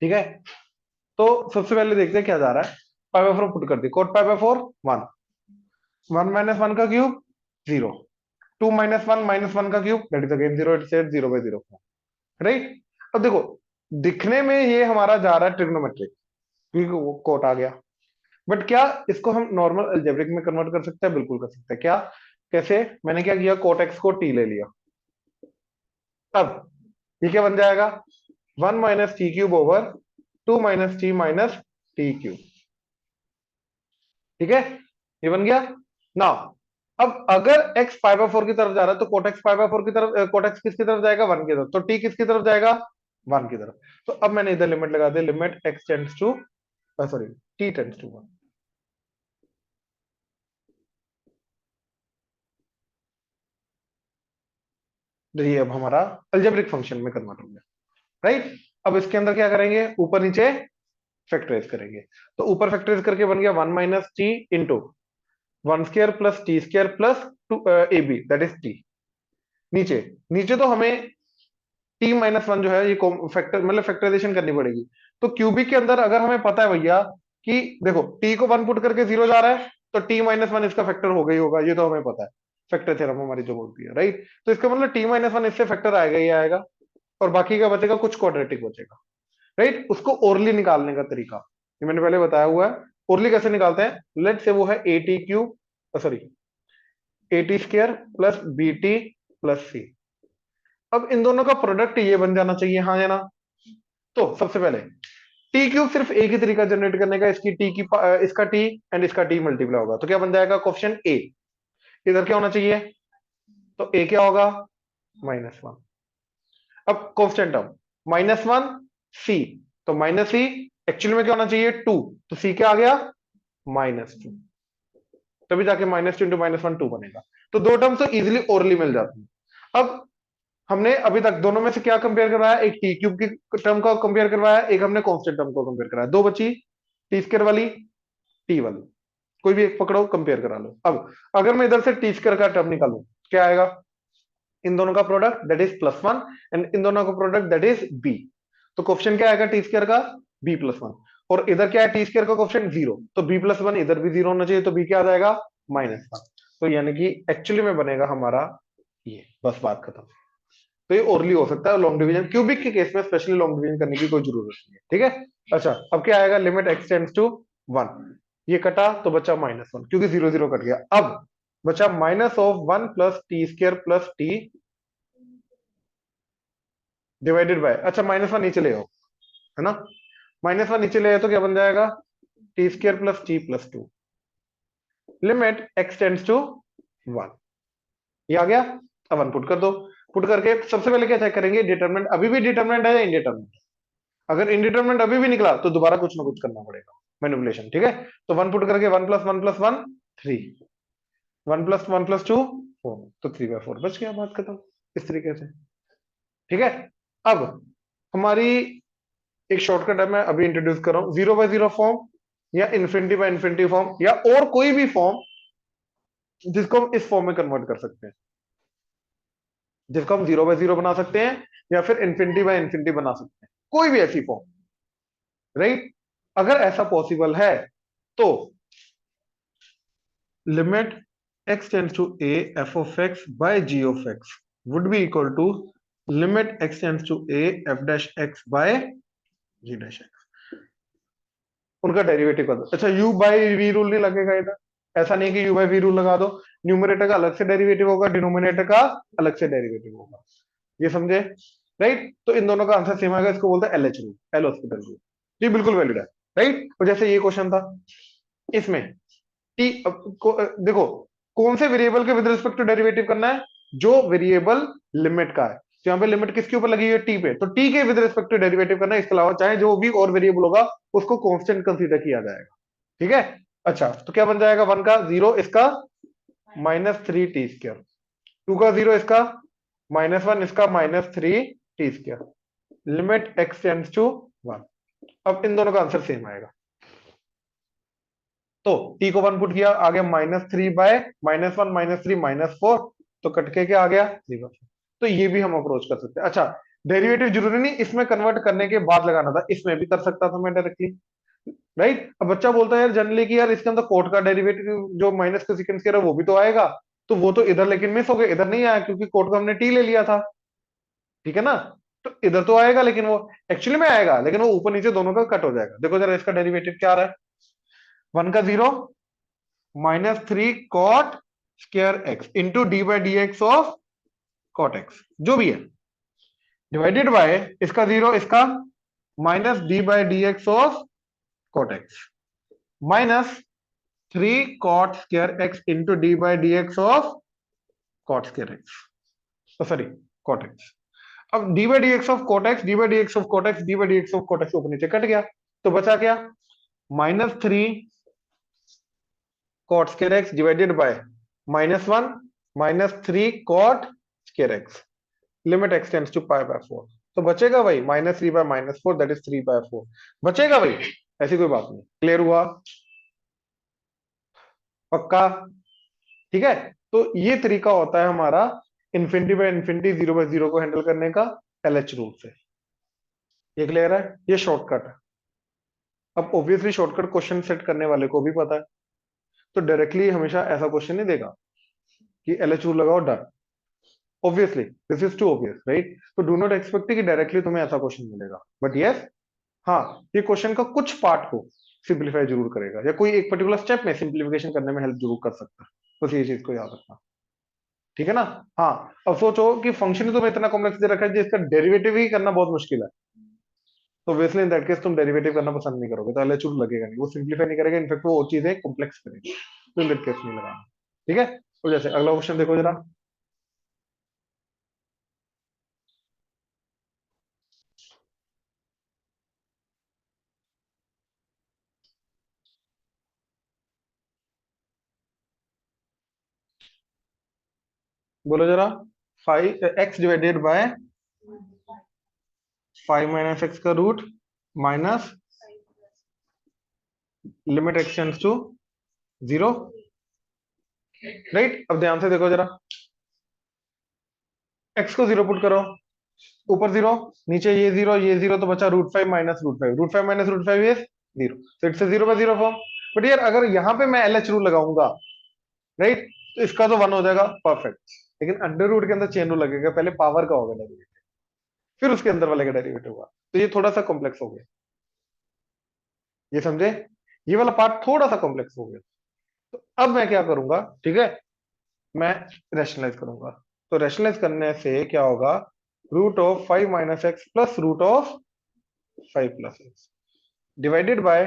S1: ठीक है। तो सबसे पहले देखते हैं क्या जा रहा है। पाई बाय फोर पुट कर दी, कोट पाई बाय फोर 1, 1 - 1 का क्यूब 0, 2 - 1 - 1 का cube that is again 0, it said 0/0, right. अब देखो दिखने में ये हमारा जा रहा है ट्रिग्नोमेट्रिक, क्योंकि वो कोट आ गया। बट क्या इसको हम नॉर्मल अलजेब्रिक में कन्वर्ट कर सकते हैं? बिल्कुल कर सकते हैं। क्या, कैसे? मैंने क्या किया, कोट एक्स को टी ले लिया। अब ये क्या बन जाएगा, 1 - t³ ओवर 2 - t - t³, ठीक है। ये बन गया ना। अब अगर x पाई बाय फोर की तरफ जा रहा है तो cot x pi by four की तरफ, कोट एक्स किसकी तरफ जाएगा, 1 की तरफ, तो t किसकी तरफ जाएगा, 1 की तरफ। तो अब मैंने इधर लिमिट लगा दी, limit x tends to, sorry, t tends to 1। ये अब हमारा अलजेब्रिक फंक्शन में कन्वर्ट हो गया, राइट। अब इसके अंदर क्या करेंगे, ऊपर नीचे फैक्टराइज करेंगे। तो ऊपर फैक्टराइज करके बन गया 1 - t into 1² plus t² plus two ab that is t। नीचे, नीचे तो हमें t - 1 जो है ये फैक्टर मतलब फैक्टराइजेशन करनी पड़ेगी। तो क्यूबिक के अंदर अगर हमें पता है भैया कि देखो t को 1 पुट करके 0 जा रहा है, तो t - 1 इसका फैक्टर हो गई होगा, ये तो हमें पता है। फैक्टर थ्योरम हमारी जो बोलती है, राइट। तो इसका मतलब t - 1 इससे फैक्टर आएगा ही आएगा, और बाकी का बचेगा कुछ क्वाड्रेटिक बचेगा, राइट। उसको ओरली निकालने का तरीका ये मैंने पहले बताया हुआ है। ओरली कैसे निकालते हैं, लेट से वो है at³ sorry at² plus bt plus c। अब इन दोनों का प्रोडक्ट ये बन जाना चाहिए, हाँ या ना। तो सबसे पहले t³ सिर्फ एक ही तरीका जनरेट करने का, इसकी t की इसका t एंड इसका t मल्टीप्लाई होगा, तो क्या बन जाएगा, क्वेश्चन a। इधर क्या होना चाहिए, तो a क्या होगा, -1। अब कॉन्स्टेंट टर्म -1 c, तो माइनस सी एक्चुअली में क्या होना चाहिए 2, तो c क्या आ गया, -2। तभी जाके -2 इंटू -1 2 बनेगा। तो दो टर्म तो इजीली ओरली मिल जाती है। अब हमने अभी तक दोनों में से क्या कंपेयर करवाया, एक t³ की टर्म का कंपेयर करवाया, एक हमने कांस्टेंट टर्म को कंपेयर कराया, दो बची t² वाली, t वाली। कोई भी एक पकड़ो, कंपेयर करा लो। अब अगर मैं इधर से t² का टर्म निकालूं, क्या आएगा, इन दोनों का product that is +1 and in दोनों का प्रोडक्ट दैट इज b। तो क्वेश्चन क्या आएगा t² का, b+1। और इधर क्या है, t² का क्वेश्चन 0, तो b+1 इधर भी 0 होना चाहिए, तो b क्या आ जाएगा, -1। तो यानी कि एक्चुअली में बनेगा हमारा ये, बस बात खत्म। तो ये ओरली हो सकता है, लॉन्ग डिवीजन क्यूबिक के केस में स्पेशली लॉन्ग डिवीजन करने की कोई जरूरत नहीं है, ठीक है। अच्छा अब क्या आएगा, लिमिट x टेंड्स टू 1, ये कटा तो बचा -1, क्योंकि 0 0 कट गया। अब बचा -1 plus t² plus t divided by, अच्छा -1 नीचे ले आओ, है ना। -1 नीचे ले आए तो क्या बन जाएगा, t² plus t plus 2, limit x tends to 1। ये आ गया। अब 1 पुट कर दो। पुट करके सबसे पहले क्या चेक करेंगे, डिटरमिनेंट अभी भी डिटरमिनेंट है या इनडिटरमिनेंट। अगर इनडिटरमिनेंट अभी भी निकला तो दोबारा कुछ ना कुछ करना पड़ेगा, मैनिपुलेशन, ठीक है। तो 1 पुट करके 1 + 1 + 1 3, 1 + 1 + 2 4, तो 3/4 बच गया, बात खत्म। इस तरीके से, ठीक है। अब हमारी एक शॉर्टकट है, मैं अभी इंट्रोड्यूस कर रहा हूं, 0/0 फॉर्म या इन्फिनिटी फॉर्म, या और कोई भी फॉर्म जिसको हम इस फॉर्म में कन्वर्ट कर सकते हैं। जिसको हम 0/0 बना सकते हैं या फिर इन्फिनिटी बाय इन्फिनिटी बना सकते हैं, कोई भी ऐसी फॉर्म, राइट। अगर ऐसा पॉसिबल है तो limit x tends to a f of x by g of x would be equal to limit x tends to a f dash x by g dash x। उनका derivative कर दो। अच्छा, u by v rule नहीं लगेगा इधर, ऐसा नहीं कि u बाई v रूल लगा दो, न्यूमरेटर का अलग से डेरिवेटिव होगा, डिनोमिनेटर का अलग से डेरिवेटिव होगा, ये समझे, राइट। तो इन दोनों का आंसर सेम आएगा, इसको बोलते हैं LH rule, L hospital rule, ये बिल्कुल वैलिड है, राइट। और जैसे ये क्वेश्चन था, इसमें टी देखो कौन से वेरिएबल के विद रिस्पेक्ट टू डेरिवेटिव करना है, जो वेरिएबल लिमिट का है, तो यहाँ पे लिमिट किसके ऊपर लगी हुई है, टी पे, तो टी के विद रिस्पेक्ट टू डेरिवेटिव करना है, इसके अलावा चाहे जो भी और वेरिएबल होगा उसको कांस्टेंट कंसीडर किया जाएगा, ठीक है। अच्छा, तो क्या बन जाएगा, 1 का 0 इसका -3t², 2 का 0 इसका -1 इसका -3t², limit x tends to 1। अब इन दोनों का आंसर सेम आएगा, तो t को 1 पुट किया, आ गया -3/-1 -3 -4, तो कट के क्या आ गया 0। तो ये भी हम अप्रोच कर सकते हैं। अच्छा, डेरिवेटिव जरूरी नहीं इसमें कन्वर्ट करने के बाद लगाना था, इसमें भी कर सकता था मैं डायरेक्टली, राइट। अब बच्चा बोलता है यार जनरली कि यार इसके अंदर कोट का डेरिवेटिव जो माइनस के सेकंड के रहा वो भी तो आएगा, तो वो तो इधर लेकिन मिस हो गया, इधर नहीं आया क्योंकि कोट का हमने टी ले लिया था, ठीक है ना। तो इधर तो आएगा, लेकिन वो एक्चुअली में आएगा, लेकिन वो ऊपर नीचे दोनों का कट हो जाएगा। देखो जरा इसका डेरिवेटिव क्या आ रहा है, 1 का 0 -3 cot square X into D by D X of cot X, जो भी है, डिवाइडेड बाय इसका 0 इसका -d by D X of cot X minus 3 cot square X into D by D X of cot square X, sorry cot X. अब D by D X of cot X, D by D X of cot X, D by D X of cot X ऊपर नीचे cut गया, तो बचा क्या, -3 cot square X divided by -1 -3 cot square X, limit x tends to π/4। तो बचेगा भाई -3/-4, that is 3/4 बचेगा भाई, ऐसी कोई बात नहीं, क्लियर हुआ, पक्का, ठीक है। तो ये तरीका होता है हमारा इन्फिनिटी बाय इन्फिनिटी 0/0 को हैंडल करने का एलएच रूल से, ये क्लियर है, ये शॉर्टकट है। अब ऑब्वियसली शॉर्टकट क्वेश्चन सेट करने वाले को भी पता है, तो डायरेक्टली हमेशा ऐसा क्वेश्चन नहीं देगा कि एलएच रूल लगाओ done, obviously this is too obvious, right. तो डू नॉट एक्सपेक्ट कि डायरेक्टली तुम्हें ऐसा क्वेश्चन मिलेगा, बट यस, हाँ, ये क्वेश्चन का कुछ पार्ट को सिंप्लीफाई जरूर करेगा, या कोई एक पर्टिकुलर स्टेप में सिंप्लीफिकेशन करने में हेल्प जरूर कर सकता है, बस ये चीज को याद रखना, ठीक है ना। हाँ, अब सोचो कि फंक्शन ही तुम्हें इतना कॉम्प्लेक्स दे रखा है जिसका डेरिवेटिव ही करना बहुत मुश्किल है, तो ऑब्वियसली इन दैट केस तुम डेरिवेटिव करना पसंद नहीं करोगे, तो एलएचआर लगेगा नहीं, वो सिंप्लीफाई नहीं करेगा, इनफैक्ट वो और चीजें कॉम्प्लेक्स करेगा, तो इन दैट केस नहीं लगाना, ठीक है। तो जैसे अगला क्वेश्चन देखो जरा, बोलो जरा, 5x डिवाइडेड बाय 5 - x का root minus limit x tends to 0, राइट। अब ध्यान से देखो जरा, x को 0 पुट करो, ऊपर 0 नीचे ये 0 तो बचा √5 माइनस √5, √5 माइनस √5 इज 0, तो इट्स 0/0 फॉर्म। बट यार अगर यहाँ पे मैं एलएच रूल लगाऊंगा, राइट, तो इसका तो 1 हो जाएगा, परफेक्ट, लेकिन अंडर रूट के अंदर चेन रूल लगेगा, पहले पावर का होगा डेरिवेटिव, फिर उसके अंदर वाले का डेरिवेटिव होगा, तो ये थोड़ा सा कॉम्प्लेक्स हो गया, ये समझे, ये वाला पार्ट थोड़ा सा कॉम्प्लेक्स हो गया। तो अब मैं क्या करूंगा, ठीक है, मैं रैशनलाइज करूंगा, तो रैशनलाइज करने से क्या होगा, √5 - x plus √5 + x divided by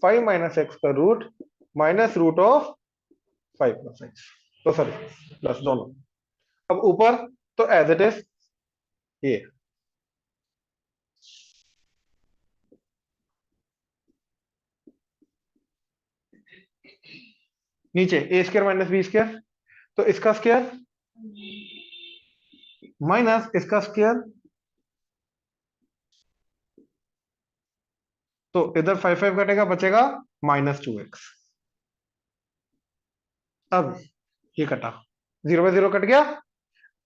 S1: 5 - x का रूट माइनस √5 + x, तो सॉरी प्लस दोनों, अब ऊपर तो एज इट इज ये, नीचे a² - b², तो इसका स्क्वायर माइनस इसका स्क्वायर, तो इधर 5 कटेगा, बचेगा -2x। अब ये कटा, 0/0 कट गया,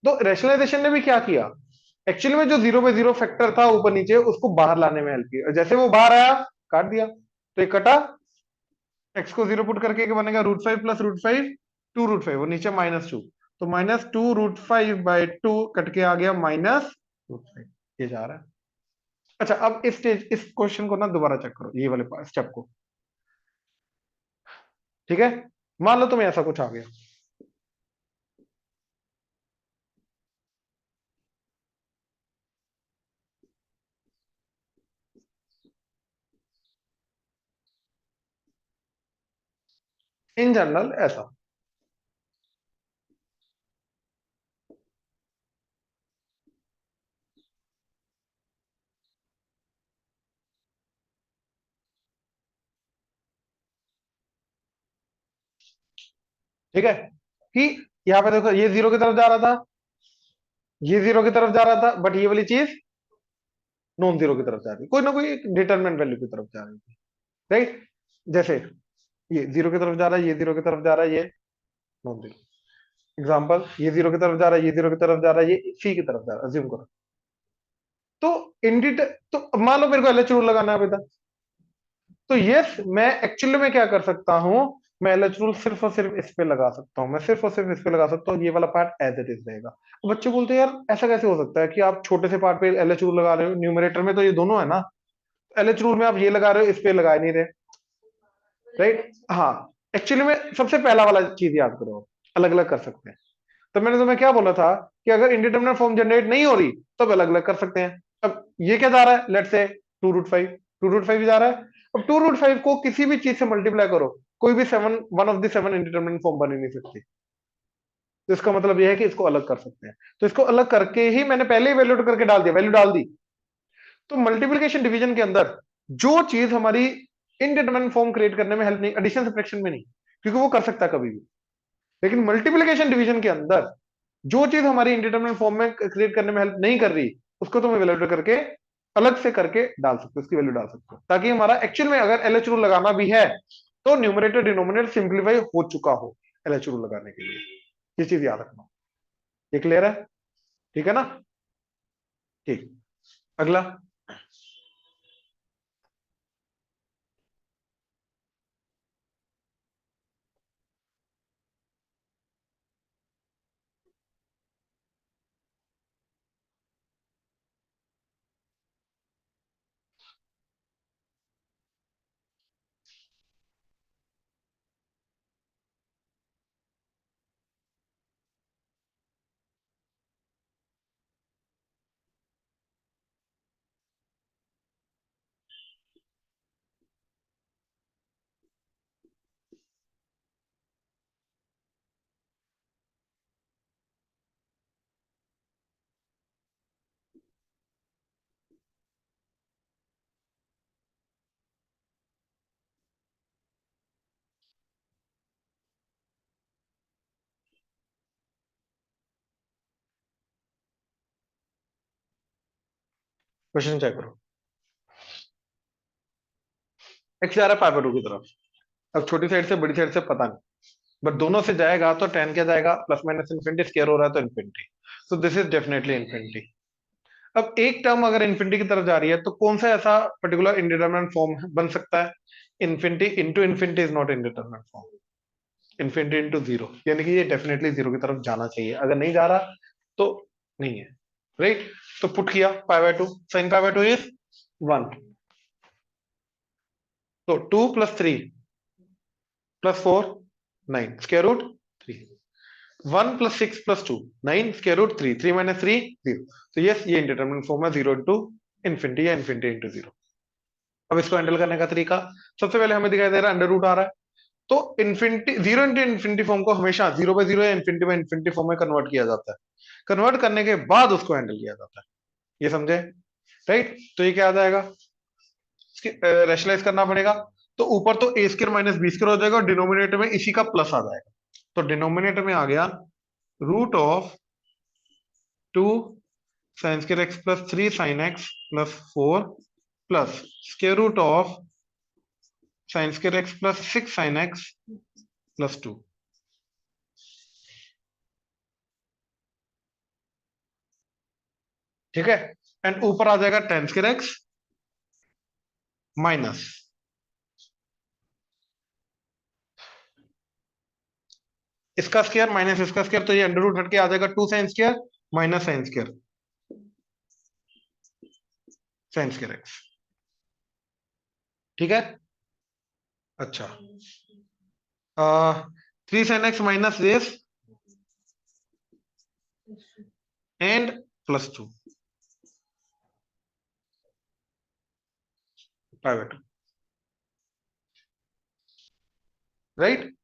S1: तो रैशनलाइजेशन ने भी क्या किया, एक्चुअली में जो 0/0 फैक्टर था ऊपर नीचे, उसको बाहर लाने में हेल्प किया, और जैसे वो बाहर आया काट दिया, तो ये कटा, एक्स को 0 पुट करके क्या बनेगा, √5 प्लस √5 2 √5, वो नीचे -2, तो -2 √5/2 कट के आ गया -√5, ये जा रहा है। अच्छा, अब इस क्वेश्चन को ना दोबारा चेक करो, ये वाले स्टेप को, ठीक है। मान लो तुम्हें ऐसा कुछ आ गया, इन जनरल ऐसा, ठीक है, कि यहां पे देखो ये 0 की तरफ जा रहा था, ये 0 की तरफ जा रहा था, बट ये वाली चीज नॉन जीरो की तरफ जा रही, कोई ना कोई एक डिटरमिनेंट वैल्यू की तरफ जा रही थी, राइट। जैसे ये 0 की तरफ जा रहा है, ये 0 की तरफ जा रहा है, ये नॉन जीरो, एग्जाम्पल ये 0 की तरफ जा रहा है, ये 0 की तरफ जा रहा है, ये सी की तरफ जा रहा है, अज्यूम करो। तो इंडिट तो मान लो मेरे को एलएच रूल लगाना है बेटा, तो यस मैं एक्चुअली में क्या कर सकता हूं, मैं एलएच रूल सिर्फ और सिर्फ इस पे लगा सकता हूं, मैं सिर्फ और सिर्फ इस पे लगा सकता हूं, ये वाला पार्ट एज इट इज रहेगा। तो बच्चे बोलते हैं यार ऐसा कैसे हो सकता है कि आप छोटे से पार्ट पे एलएच रूल लगा रहे हो, न्यूमरेटर में तो ये दोनों है ना, एलएच रूल में आप ये लगा रहे हो, इस पे लगा नहीं रहे, राइट। हाँ, एक्चुअली में सबसे पहला वाला चीज याद करो, अलग अलग कर सकते हैं। तो मैंने तुम्हें क्या बोला था कि अगर इंडिटरमिनेट फॉर्म जनरेट नहीं हो रही तब अलग अलग कर सकते हैं। अब ये क्या जा रहा है, लेट्स से 2 √5, 2 √5 जा रहा है। अब 2 √5 को किसी भी चीज से मल्टीप्लाई करो, कोई भी seven, one of the seven indeterminate form बन ही नहीं सकती। तो इसका मतलब यह है कि इसको अलग कर सकते हैं, तो इसको अलग करके ही मैंने पहले ही वैल्यू करके डाल दिया, वैल्यू डाल दी। तो मल्टीप्लीकेशन डिवीजन के अंदर जो चीज हमारी इनडिटरमिनेट फॉर्म क्रिएट करने में हेल्प नहीं, एडिशन सब्ट्रैक्शन में नहीं, क्योंकि वो कर सकता है कभी भी, लेकिन मल्टीप्लीकेशन डिवीजन के अंदर जो चीज हमारी इंडिटरमिनेट फॉर्म में क्रिएट करने में हेल्प नहीं कर रही, उसको तुम इवेल्युएट करके अलग से करके डाल सकते हो, उसकी वैल्यू डाल सकते हो, ताकि हमारा एक्चुअल में अगर एलएच रूल लगाना भी है तो न्यूमरेटर डिनोमिनेटर सिंप्लीफाई हो चुका हो एलएच रूल लगाने के लिए। ये चीज याद रखना, ये क्लियर है, ठीक है ना। ठीक, अगला क्वेश्चन चेक करो, एक्स जा रहा है पाई/2 की तरफ, अब छोटी साइड से बड़ी साइड से पता नहीं, बट दोनों से जाएगा तो टेन क्या जाएगा, प्लस माइनस इन्फिनिटी, स्केयर हो रहा है तो इन्फिनिटी, तो दिस इज डेफिनेटली इन्फिनिटी। अब एक टर्म अगर इन्फिनिटी की तरफ जा रही है तो कौन सा ऐसा पर्टिकुलर इंडिटरमिनेट फॉर्म बन सकता है, infinity into infinity is not indeterminate form, infinity into zero, यानी कि ये डेफिनेटली जीरो की तरफ जाना चाहिए, अगर नहीं जा रहा तो नहीं है, राइट। तो पुट किया पाई/2, साइन पाई/2 इज 1, तो 2 + 3 + 4 9 √3, 1 + 6 + 2 9 √3, 3 - 3 0, तो यस ये इंडिटरमिनेट फॉर्म है, 0 इंटू इन्फिनिटी या इन्फिनिटी इंटू जीरो। अब इसको हैंडल करने का तरीका, सबसे पहले हमें दिखाई दे रहा है अंडर रूट आ रहा है, तो इन्फिनिटी, 0 इंटू इन्फिनिटी फॉर्म को हमेशा 0/0 या इन्फिनिटी फॉर्म में कन्वर्ट किया जाता है, कन्वर्ट करने के बाद उसको हैंडल किया जाता है, ये समझे, राइट। तो ये क्या आ जाएगा, रैशनलाइज करना पड़ेगा, तो ऊपर तो a² - b² हो जाएगा और डिनोमिनेटर में इसी का प्लस आ जाएगा, तो डिनोमिनेटर में आ गया √2 sin² x + 3 sin x + 4 plus √sin² x + 6 sin x + 2, ठीक है, एंड ऊपर आ जाएगा टेन स्क्वायर एक्स माइनस इसका स्क्वायर माइनस इसका स्क्वायर, तो ये अंडर रूट हट के आ जाएगा two sine square minus sine square x. ठीक है, अच्छा, three sine x minus this and plus two pi, right.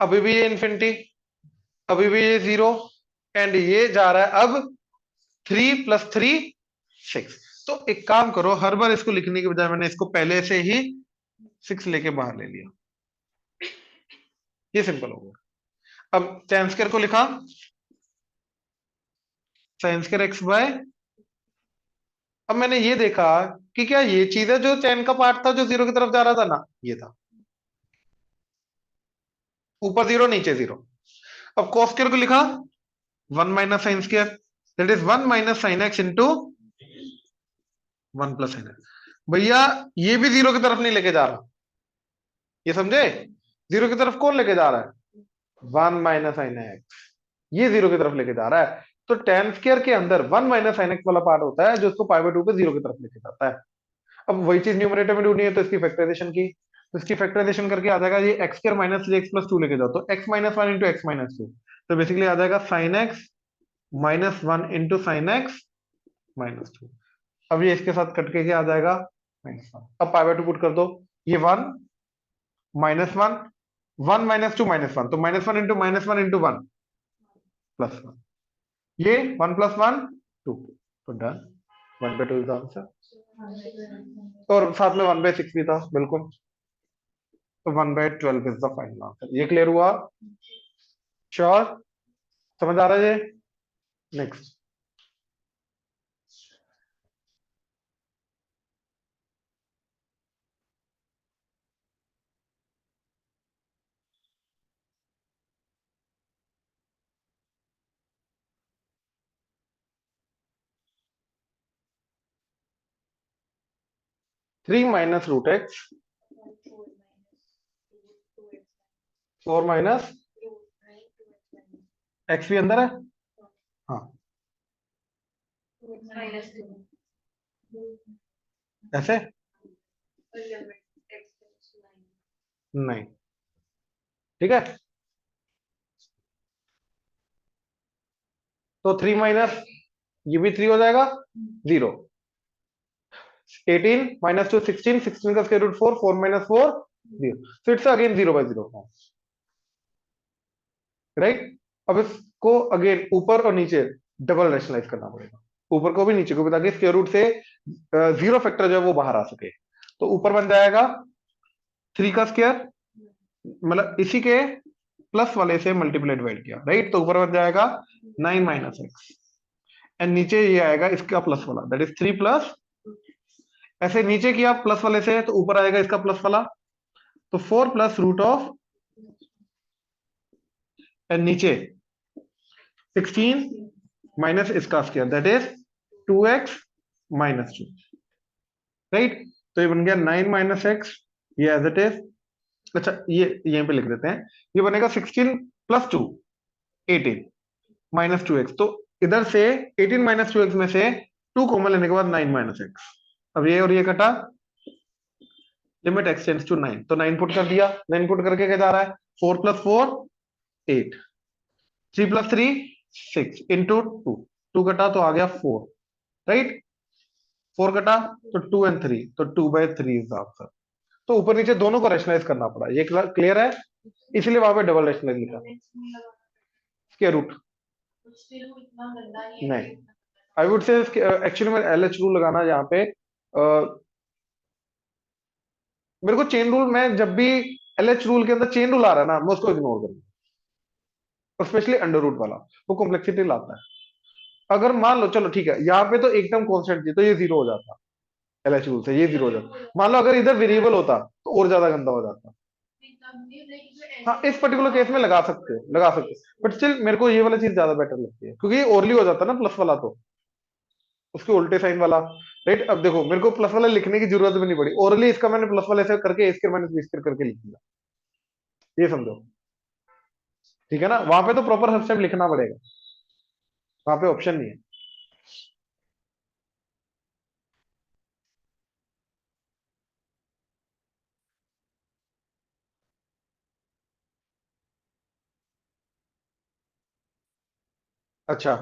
S1: अभी भी ये इन्फिनिटी, अभी भी ये जीरो, एंड ये जा रहा है अब थ्री प्लस थ्री सिक्स। तो एक काम करो, हर बार इसको लिखने के बजाय मैंने इसको पहले से ही सिक्स लेके बाहर ले लिया, ये सिंपल हो गया। अब tan स्क्वायर को लिखा साइन स्क्वायर एक्स बाय, अब मैंने ये देखा कि क्या ये चीज है जो tan का पार्ट था जो जीरो की तरफ जा रहा था ना, ये था, ऊपर जीरो नीचे जीरो। अब cos स्क्वायर को लिखा one minus sine square, that is one minus sine x into one plus sine x. भैया ये भी जीरो की तरफ नहीं लेके जा रहा, ये समझे, जीरो की तरफ कौन लेके जा रहा है, वन माइनस साइन एक्स, ये जीरो की तरफ लेके जा रहा है। तो tan स्क्वायर के अंदर वन माइनस साइन एक्स वाला पार्ट होता है जो उसको पाई बाय टू पे जीरो की तरफ लेके जाता है। अब वही चीज न्यूमरेटर में ढूंढनी है, तो इसकी फैक्टराइजेशन की, तो इसकी फैक्टराइजेशन करके आ जाएगा ये x square minus x plus to लेके जाओ, तो x minus one into x minus to, तो बेसिकली आ जाएगा sign x minus one into sine x minus to. अब ये इसके साथ कट के क्या आ जाएगा माइनस वन, अब पाई बाय टू पुट कर दो, ये one minus one, one minus two minus one, तो minus one into one plus one, ये वन प्लस वन टू, तो done, one by two is answer, और साथ में वन बाय सिक्स भी था बिल्कुल, तो one by twelve is the final answer. ये क्लियर हुआ, श्योर, समझ आ रहा है। Next, three minus root x, four minus x भी अंदर है, हाँ ऐसे नहीं, ठीक है, तो थ्री माइनस ये भी थ्री हो जाएगा, zero, eighteen minus two sixteen, sixteen का square root four, four minus four zero, so it's again zero by zero, right. अब इसको अगेन ऊपर और नीचे डबल रैशनलाइज करना पड़ेगा, ऊपर को भी नीचे को भी, ताकि स्क्वायर रूट से जीरो फैक्टर जो है वो बाहर आ सके। तो ऊपर बन जाएगा थ्री का स्क्वायर, मतलब इसी के प्लस वाले से मल्टीप्लाई डिवाइड किया, राइट, तो ऊपर बन जाएगा नाइन माइनस एक्स, एंड नीचे ये आएगा इसका प्लस वाला, दैट इज थ्री प्लस, ऐसे नीचे किया प्लस वाले से तो ऊपर आएगा इसका प्लस वाला, तो four plus root of, and नीचे सिक्सटीन माइनस इसका square, that is two x minus two, right. तो ये बन गया नाइन माइनस एक्स, ये एज इट इज, अच्छा ये यहीं पे लिख देते हैं, ये बनेगा sixteen plus two eighteen minus two x, तो इधर से एटीन माइनस टू एक्स में से टू कॉमन लेने के बाद नाइन माइनस एक्स, अब ये और ये कटा, limit x tends to nine, तो नाइन पुट कर दिया, नाइन पुट करके क्या जा रहा है, four plus four eight, three plus three six into two, two कटा तो आ गया फोर, राइट, फोर कटा तो टू एंड थ्री, तो two by three is answer. तो ऊपर नीचे दोनों को रैशनलाइज करना पड़ा, ये क्लियर है, इसलिए वहां पे डबल रैशनलाइज लिखा, स्क्वायर रूट नहीं, आई वुड से एक्चुअली में एल एच रूल लगाना यहाँ पे, मेरे को चेन रूल में जब भी एल एच रूल के अंदर चेन रूल आ रहा है ना, मैं उसको इग्नोर करूंगा, और स्पेशली अंडर रूट वाला, वो कॉम्प्लेक्सिटी लाता है। अगर मान लो चलो ठीक है, यहाँ पे तो एकदम कॉन्स्टेंट थी तो ये जीरो हो जाता, एलएच रूल से ये जीरो हो जाता, मान लो अगर इधर वेरिएबल होता तो और ज्यादा गंदा हो जाता। हाँ इस पर्टिकुलर केस में लगा सकते हो, लगा सकते हो, बट स्टिल मेरे को ये वाला चीज ज्यादा बेटर लगती है, क्योंकि ये ओरली हो जाता ना प्लस वाला, तो उसके उल्टे साइन वाला। राइट, अब देखो मेरे को प्लस वाला लिखने की जरूरत भी नहीं पड़ी, ओरली इसका मैंने प्लस वाले से करके ए स्क्वायर माइनस बी स्क्वायर करके लिख दिया। ये समझो, ठीक है ना, वहां पे तो प्रॉपर हर स्टेप लिखना पड़ेगा, वहां पे ऑप्शन नहीं है। अच्छा,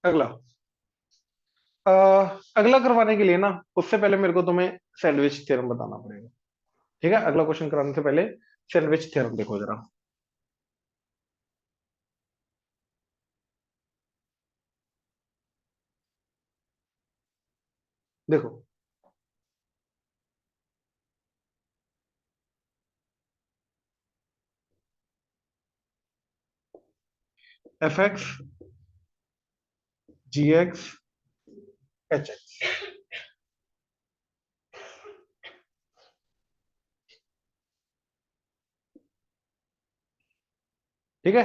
S1: अगला। अ, अगला करवाने के लिए ना, उससे पहले मेरे को तुम्हें सैंडविच थ्योरम बताना पड़ेगा। ठीक है, अगला क्वेश्चन कराने से पहले सैंडविच थ्योरम देखो जरा। देखो, F X G X H X, ठीक है,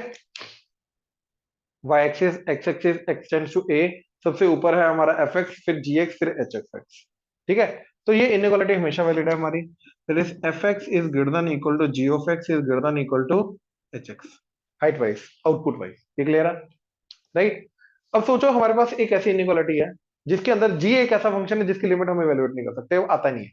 S1: Y axis X axis extends to A, सबसे ऊपर है हमारा एफ एक्स, फिर जी एक्स, फिर एच एक्स एक्स। ठीक है, तो ये इनइक्वालिटी हमेशा वैलिड है हमारी। फिर इस f x is greater than equal to g of x is greater than equal to h x, height wise, output wise. ये क्लियर है? राइट। अब सोचो हमारे पास एक ऐसी इनइक्वालिटी है जिसके अंदर जी एक ऐसा फंक्शन है जिसकी लिमिट हम इवेलुएट नहीं कर सकते, वो आता नहीं है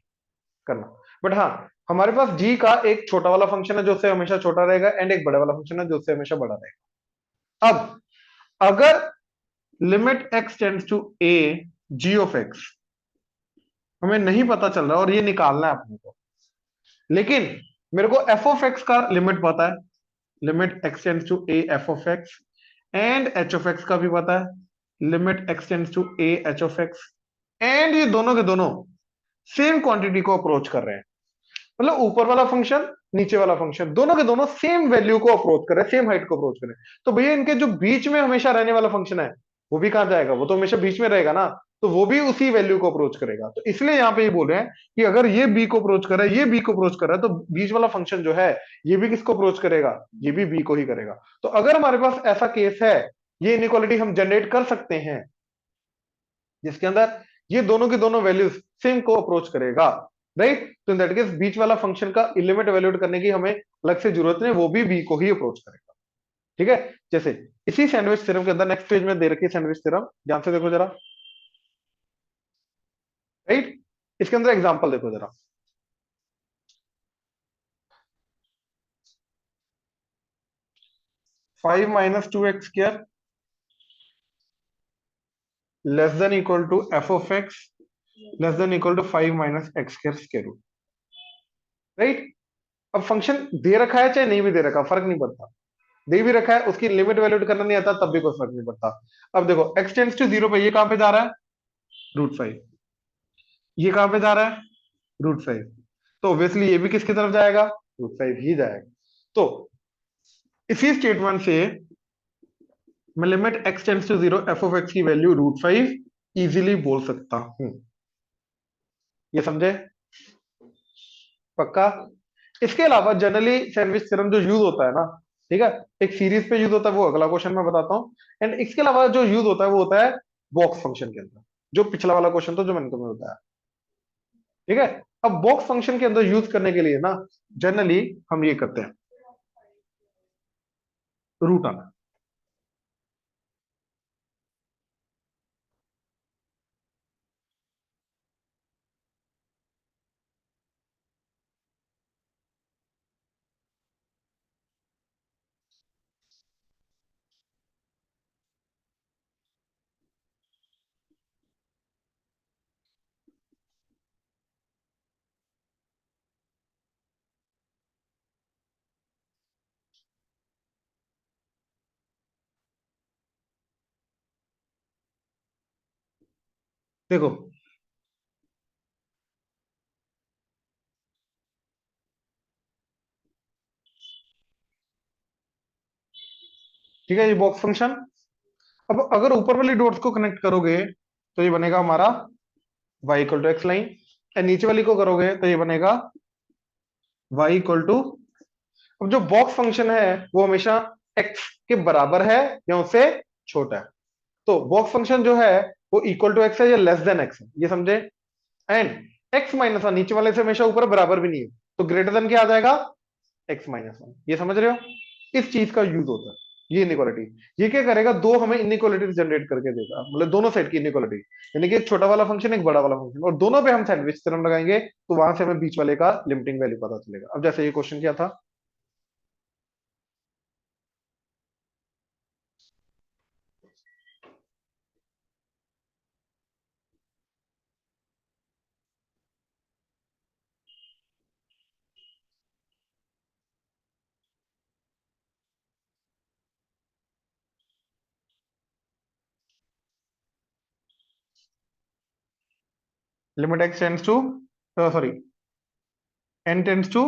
S1: करना। बट हाँ, हमारे पास जी का एक छोटा वाला फंक्शन है जो उससे हमेशा छोटा रहेगा, एंड एक बड़ा वाला फंक्शन है जो उससे हमेशा बड़ा रहेगा। अब अगर limit x tends to A ji of x हमें नहीं पता चल रहा और ये निकालना है अपने को, लेकिन मेरे को एफ ऑफ एक्स का लिमिट पता है, limit x tends to a f of x, and h of x का भी पता है, limit x tends to a h of x, and ये दोनों के दोनों सेम क्वांटिटी को अप्रोच कर रहे हैं। मतलब ऊपर वाला फंक्शन, नीचे वाला फंक्शन, दोनों के दोनों सेम वैल्यू को अप्रोच करें, सेम हाइट को अप्रोच करें। तो भैया इनके जो बीच में हमेशा रहने वाला फंक्शन है वो भी कहां जाएगा, वो तो हमेशा बीच में रहेगा ना, तो वो भी उसी वैल्यू को अप्रोच करेगा। तो इसलिए यहां पे ये बोल रहे हैं कि अगर ये बी को अप्रोच कर रहा है, ये बी को अप्रोच कर रहा है, तो बीच वाला फंक्शन जो है ये भी किसको अप्रोच करेगा, ये भी बी को ही करेगा। तो अगर हमारे पास ऐसा केस है, ये इनइक्वालिटी हम जनरेट कर सकते हैं जिसके अंदर ये दोनों के दोनों वैल्यूज सेम को अप्रोच करेगा। राइट, तो इन दैट केस बीच वाला फंक्शन का लिमिट वैल्यूएट करने की हमें अलग से जरूरत नहीं, वो भी बी को ही अप्रोच करेगा। ठीक है, जैसे इसी सैंडविच थ्योरम के अंदर नेक्स्ट पेज में दे रखी है सैंडविच थ्योरम, ध्यान से देखो जरा। राइट, इसके अंदर एग्जांपल देखो जरा। 5 - 2x² less than equal to f of x less than equal to 5 - x² square root. Right, अब फंक्शन दे रखा है चाहे नहीं भी दे रखा फर्क नहीं पड़ता, दे भी रखा है उसकी लिमिट वैल्यूएट करना नहीं आता तब भी कोई फर्क नहीं पड़ता। अब देखो x टेंड्स टू 0 पे ये कहां पे जा रहा है, √5, ये कहां पे जा रहा है, √5, तो ऑब्वियसली ये भी किसकी तरफ जाएगा, √5 ही जाएगा। तो इसी स्टेटमेंट से मैं limit x tends to 0 f of x की वैल्यू √5 इजीली बोल सकता हूं। ये समझे? पक्का? इसके अलावा जनरली सैंडविच थ्योरम जो यूज होता है ना, ठीक है, एक सीरीज पे यूज होता है, वो अगला क्वेश्चन मैं बताता हूँ। एंड इसके अलावा जो यूज होता है वो होता है बॉक्स फंक्शन के अंदर, जो पिछला वाला क्वेश्चन था जो मैंने तुम्हें बताया। ठीक है, अब बॉक्स फंक्शन के अंदर यूज करने के लिए ना जनरली हम ये करते हैं, रूट आना। देखो, ठीक है, ये बॉक्स फंक्शन। अब अगर ऊपर वाली डॉट्स को कनेक्ट करोगे तो ये बनेगा हमारा y equal to x line, और नीचे वाली को करोगे तो ये बनेगा y इक्वल टू, अब जो बॉक्स फंक्शन है वो हमेशा x के बराबर है या उससे छोटा है। तो बॉक्स फंक्शन जो है वो इक्वल टू एक्स है या लेस देन एक्स है, ये समझे। एंड x माइनस वन नीचे वाले से हमेशा ऊपर बराबर भी नहीं है, तो ग्रेटर देन क्या आ जाएगा, x माइनस वन। ये समझ रहे हो, इस चीज का यूज होता है ये इनइक्वालिटी। ये क्या करेगा, दो हमें इनइक्वालिटी जनरेट करके देगा, मतलब दोनों साइड की इनइक्वालिटी, यानी कि एक छोटा वाला फंक्शन एक बड़ा वाला फंक्शन, और दोनों पे हम सैंडविच थ्योरम लगाएंगे तो वहां से हमें बीच वाले का लिमिटिंग वैल्यू पता चलेगा। अब जैसे ये क्वेश्चन क्या था, limit x tends to, sorry, n tends to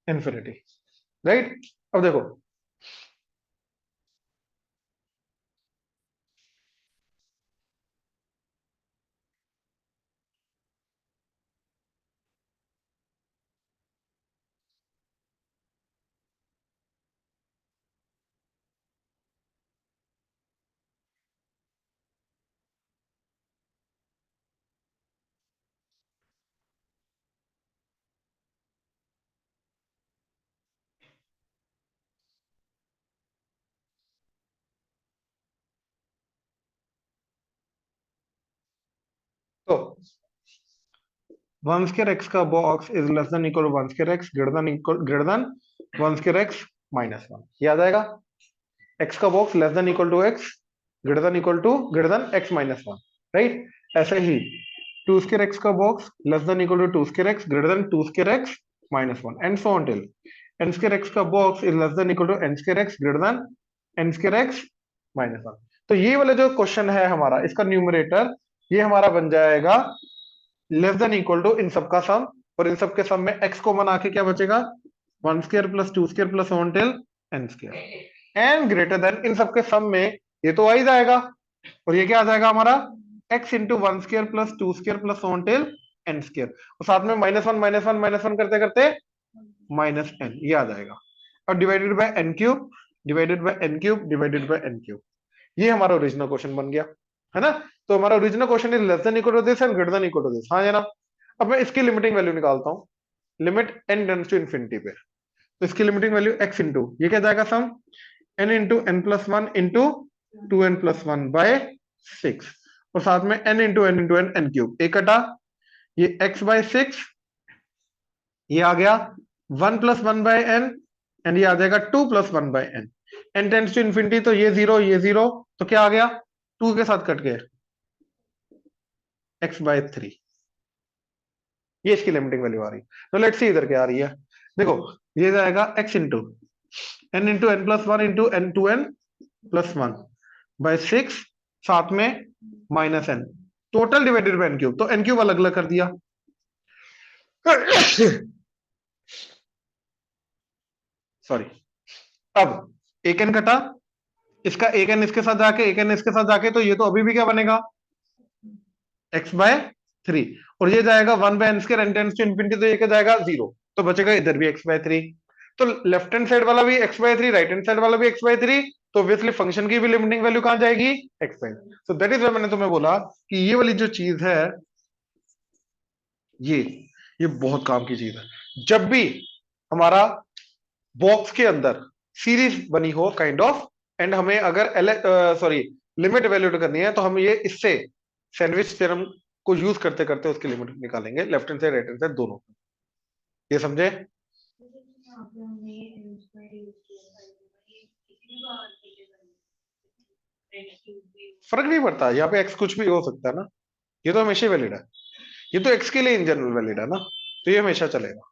S1: infinity, right. अब देखो, तो वन स्क्वायर एक्स का box is less than equal to one square x greater than one square x minus one, याद आएगा। एक्स का box less than equal to x greater than x minus one, right. ऐसे ही two square x का box less than equal to two square x greater than to square x minus one, and so on till N square x का box is less than equal to N square x greater than N square x minus one. तो ये वाला जो question है हमारा, इसका numerator ये हमारा बन जाएगा लेस देन इक्वल टू इन सबका सम, और इन सबके सम में एक्स कॉमन आके क्या बचेगा, one square plus two square plus one till N square, and greater than इन सबके सम में ये तो आ ही जाएगा, और ये क्या आ जाएगा हमारा x into one square plus two square plus one till N square, और साथ में minus one minus one minus one करते करते माइनस एन, ये आ जाएगा। और divided by n cube divided by n cube divided by n cube, ये हमारा ओरिजिनल क्वेश्चन बन गया, है ना। तो हमारा original question is less than equal to this and greater than equal to this, हाँ जनाब। अब मैं इसकी लिमिटिंग वैल्यू निकालता हूँ, limit n tends to infinity पे, तो इसकी लिमिटिंग वैल्यू एक्स इंटू ये क्या जाएगा sum N into N plus one into two N plus one by six, और साथ में एन एन क्यूब, एक कटा ये एक्स बाय सिक्स, ये आ गया one plus one by n, and ये आ जाएगा two plus one by n, n tends to infinity तो ये जीरो, तो क्या आ गया, टू के साथ कट गए एक्स बाय थ्री, ये इसकी लिमिटिंग वैल्यू आ रही है। तो लेट्स सी इधर क्या आ रही है, देखो ये जाएगा x into N plus one into n two N plus one by six, साथ में minus n, total divided by n cube, तो एन क्यूब अलग अलग कर दिया सॉरी। अब एक एन कटा, इसका एक एन इसके साथ जाके एक एन इसके साथ जाके, तो ये तो अभी भी क्या बनेगा एक्स बाय थ्री, और ये जाएगा one by n square n tends to infinity, तो ये क्या जाएगा जीरो, तो बचेगा इधर भी एक्स बाय थ्री। तो लेफ्ट हैंड साइड वाला भी x by three, right hand side वाला भी एक्स बाय थ्री, तो ऑब्वियसली फंक्शन की भी लिमिटिंग वैल्यू कहां जाएगी, x by. So that is मैंने तुम्हें बोला कि ये वाली जो चीज है ये ये बहुत काम की चीज है। जब भी हमारा बॉक्स के अंदर सीरीज बनी हो काइंड ऑफ, एंड हमें अगर सॉरी लिमिट वैल्यूट करनी है, तो हम ये इससे सैंडविच थ्योरम को यूज करते करते उसकी लिमिट निकालेंगे, left hand side right hand side दोनों। ये समझे, फर्क नहीं पड़ता, यहाँ पे एक्स कुछ भी हो सकता है ना, ये तो हमेशा वैलिड है, ये तो एक्स के लिए इन जनरल वैलिड है ना, तो ये हमेशा चलेगा।